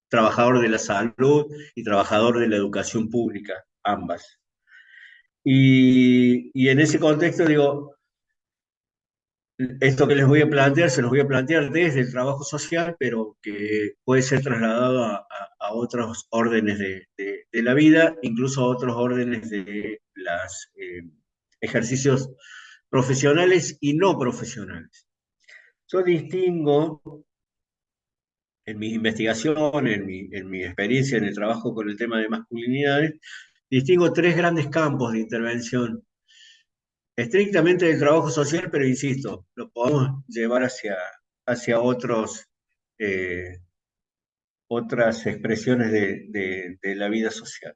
trabajador de la salud y trabajador de la educación pública, ambas. Y en ese contexto digo, esto que les voy a plantear, se los voy a plantear desde el trabajo social, pero que puede ser trasladado a otros órdenes de la vida, incluso a otros órdenes de los ejercicios profesionales y no profesionales. Yo distingo en mi investigación, en mi experiencia en el trabajo con el tema de masculinidades, distingo tres grandes campos de intervención, estrictamente del trabajo social, pero insisto, lo podemos llevar hacia otras expresiones de la vida social.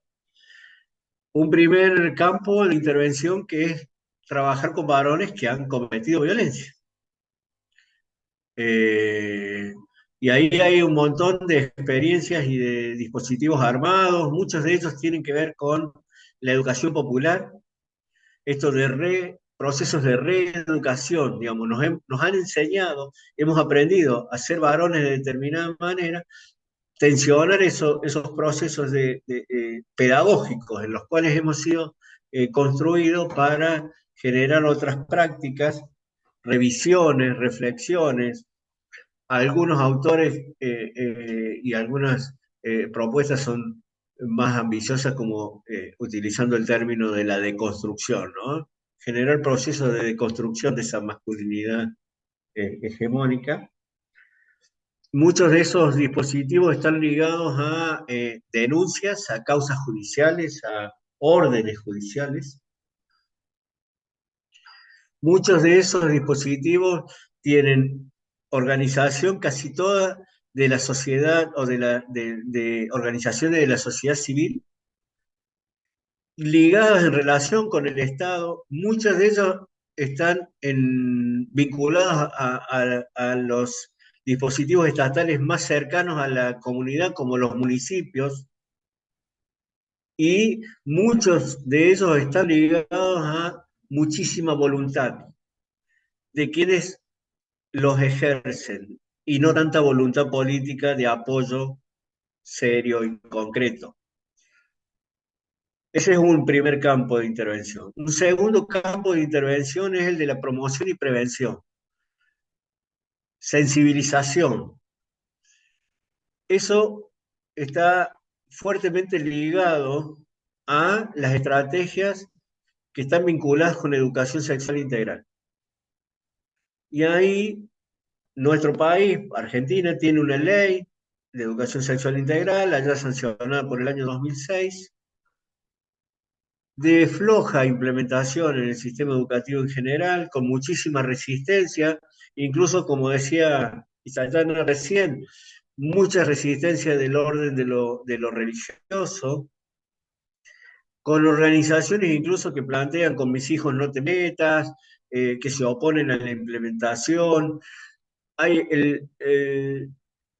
Un primer campo de intervención que es trabajar con varones que han cometido violencia. Y ahí hay un montón de experiencias y de dispositivos armados, muchos de ellos tienen que ver con la educación popular, esto de procesos de reeducación, digamos, nos han enseñado, hemos aprendido a ser varones de determinada manera, tensionar esos procesos pedagógicos en los cuales hemos sido construidos para generar otras prácticas, revisiones, reflexiones. Algunos autores y algunas propuestas son más ambiciosas, como utilizando el término de la deconstrucción, ¿no? Generar procesos de deconstrucción de esa masculinidad hegemónica. Muchos de esos dispositivos están ligados a denuncias, a causas judiciales, a órdenes judiciales. Muchos de esos dispositivos tienen organización casi toda de la sociedad o de organizaciones de la sociedad civil ligadas en relación con el Estado. Muchas de ellas están vinculadas a los dispositivos estatales más cercanos a la comunidad, como los municipios, y muchos de ellos están ligados a muchísima voluntad de quienes los ejercen y no tanta voluntad política de apoyo serio y concreto. Ese es un primer campo de intervención. Un segundo campo de intervención es el de la promoción y prevención. Sensibilización. Eso está fuertemente ligado a las estrategias que están vinculadas con educación sexual integral. Y ahí nuestro país, Argentina, tiene una ley de educación sexual integral, allá sancionada por el año 2006, de floja implementación en el sistema educativo en general, con muchísima resistencia, incluso como decía Isayana recién, mucha resistencia del orden de lo religioso, con organizaciones incluso que plantean con mis hijos no te metas, que se oponen a la implementación. Hay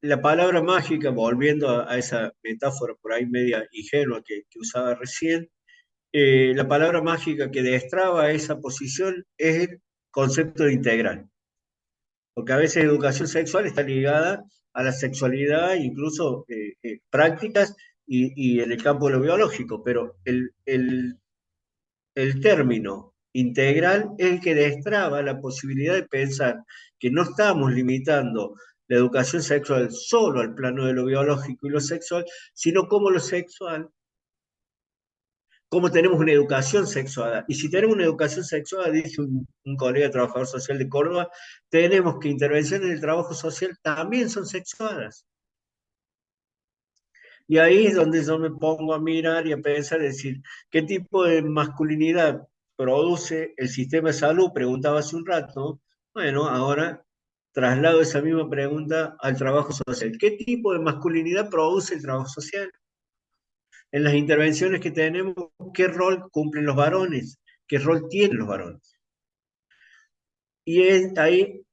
la palabra mágica, volviendo a esa metáfora por ahí media ingenua que usaba recién, la palabra mágica que destraba esa posición es el concepto de integral. Porque a veces educación sexual está ligada a la sexualidad, incluso prácticas y en el campo de lo biológico, pero el término integral es el que destraba la posibilidad de pensar que no estamos limitando la educación sexual solo al plano de lo biológico y lo sexual, sino como lo sexual, cómo tenemos una educación sexuada. Y si tenemos una educación sexuada, dice un colega trabajador social de Córdoba, tenemos que intervenciones en el trabajo social también son sexuadas. Y ahí es donde yo me pongo a mirar y a pensar, decir, ¿qué tipo de masculinidad produce el sistema de salud? Preguntaba hace un rato. Bueno, ahora traslado esa misma pregunta al trabajo social. ¿Qué tipo de masculinidad produce el trabajo social? En las intervenciones que tenemos, ¿qué rol cumplen los varones? ¿Qué rol tienen los varones? Y ahí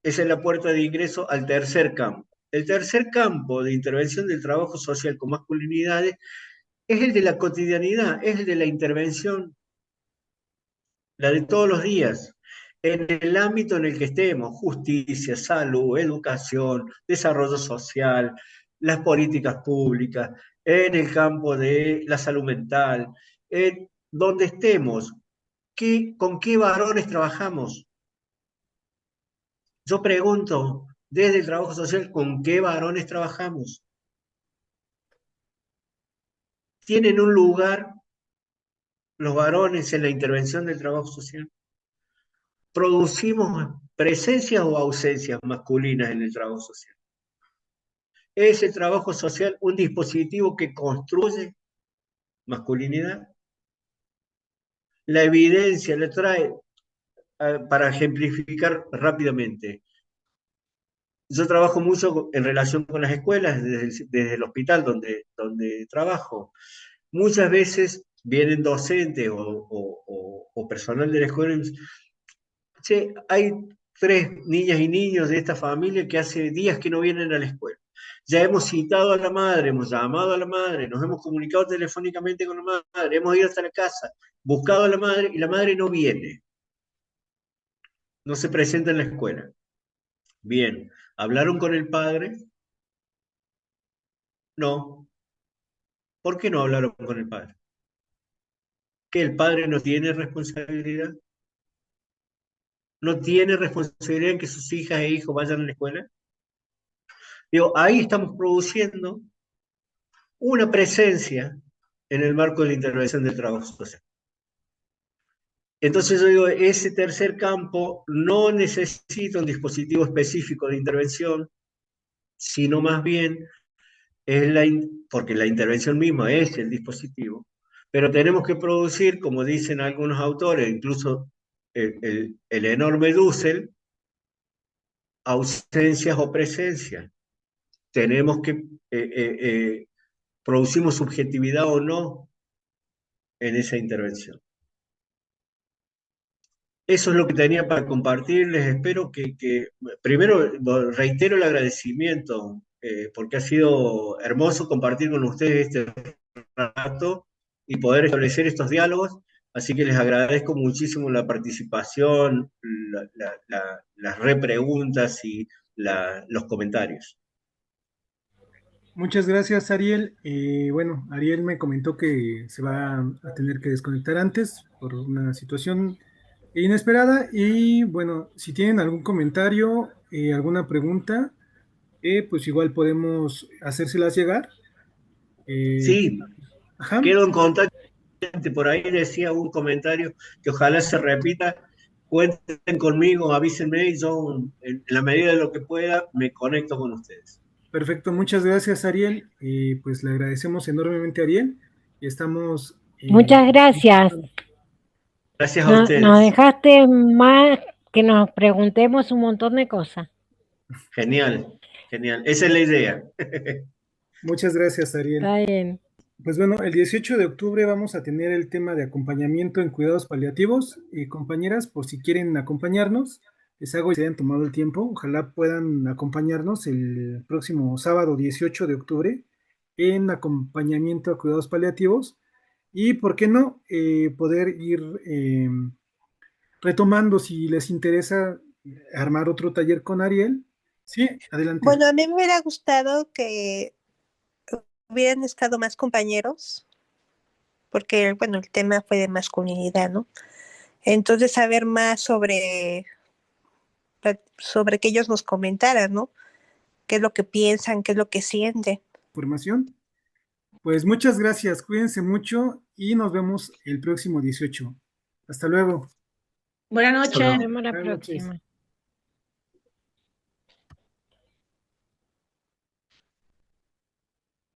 esa es la puerta de ingreso al tercer campo. El tercer campo de intervención del trabajo social con masculinidades es el de la cotidianidad, es el de la intervención, la de todos los días, en el ámbito en el que estemos: justicia, salud, educación, desarrollo social, las políticas públicas, en el campo de la salud mental, donde estemos. ¿Con qué varones trabajamos? Yo pregunto, desde el trabajo social, ¿con qué varones trabajamos? ¿Tienen un lugar los varones en la intervención del trabajo social? ¿Producimos presencias o ausencias masculinas en el trabajo social? ¿Es el trabajo social un dispositivo que construye masculinidad? La evidencia le trae, para ejemplificar rápidamente, yo trabajo mucho en relación con las escuelas, desde el hospital donde trabajo. Muchas veces vienen docentes o personal de la escuela y me dicen, che, hay 3 niñas y niños de esta familia que hace días que no vienen a la escuela. Ya hemos citado a la madre, hemos llamado a la madre, nos hemos comunicado telefónicamente con la madre, hemos ido hasta la casa, buscado a la madre y la madre no viene, no se presenta en la escuela. Bien, ¿hablaron con el padre? No. ¿Por qué no hablaron con el padre? ¿Que el padre no tiene responsabilidad? ¿No tiene responsabilidad en que sus hijas e hijos vayan a la escuela? Digo, ahí estamos produciendo una presencia en el marco de la intervención del trabajo social. Entonces yo digo, ese tercer campo no necesita un dispositivo específico de intervención, sino más bien porque la intervención misma es el dispositivo, pero tenemos que producir, como dicen algunos autores, incluso el enorme Dussel, ausencias o presencias. Tenemos que producimos subjetividad o no en esa intervención. Eso es lo que tenía para compartirles. Espero primero reitero el agradecimiento, porque ha sido hermoso compartir con ustedes este rato y poder establecer estos diálogos. Así que les agradezco muchísimo la participación, las repreguntas y los comentarios. Muchas gracias, Ariel. Bueno, Ariel me comentó que se va a tener que desconectar antes por una situación inesperada. Y bueno, si tienen algún comentario, alguna pregunta, pues igual podemos hacérselas llegar. Sí, Ajá, quedo en contacto. Por ahí decía un comentario que ojalá se repita. Cuenten conmigo, avísenme y yo, en la medida de lo que pueda, me conecto con ustedes. perfecto. Muchas gracias, Ariel. Pues le agradecemos enormemente a Ariel y estamos... Muchas gracias. Gracias a Nos ustedes. dejaste más que nos preguntemos un montón de cosas. Genial, genial. Esa es la idea. Muchas gracias, Ariel. Está bien. Pues bueno, el 18 de octubre vamos a tener el tema de acompañamiento en cuidados paliativos. Compañeras, por si quieren acompañarnos, les hago y se hayan tomado el tiempo. Ojalá puedan acompañarnos el próximo sábado 18 de octubre en acompañamiento a cuidados paliativos. Y, ¿por qué no? Poder ir retomando, si les interesa, armar otro taller con Ariel. Sí, adelante. Bueno, a mí me hubiera gustado que hubieran estado más compañeros, porque, bueno, el tema fue de masculinidad, ¿no? Entonces, saber más sobre que ellos nos comentaran, ¿no? ¿Qué es lo que piensan? ¿Qué es lo que sienten? Información. Pues muchas gracias, cuídense mucho y nos vemos el próximo 18. Hasta luego. Buenas Nos noches. vemos la Buenas noches. próxima.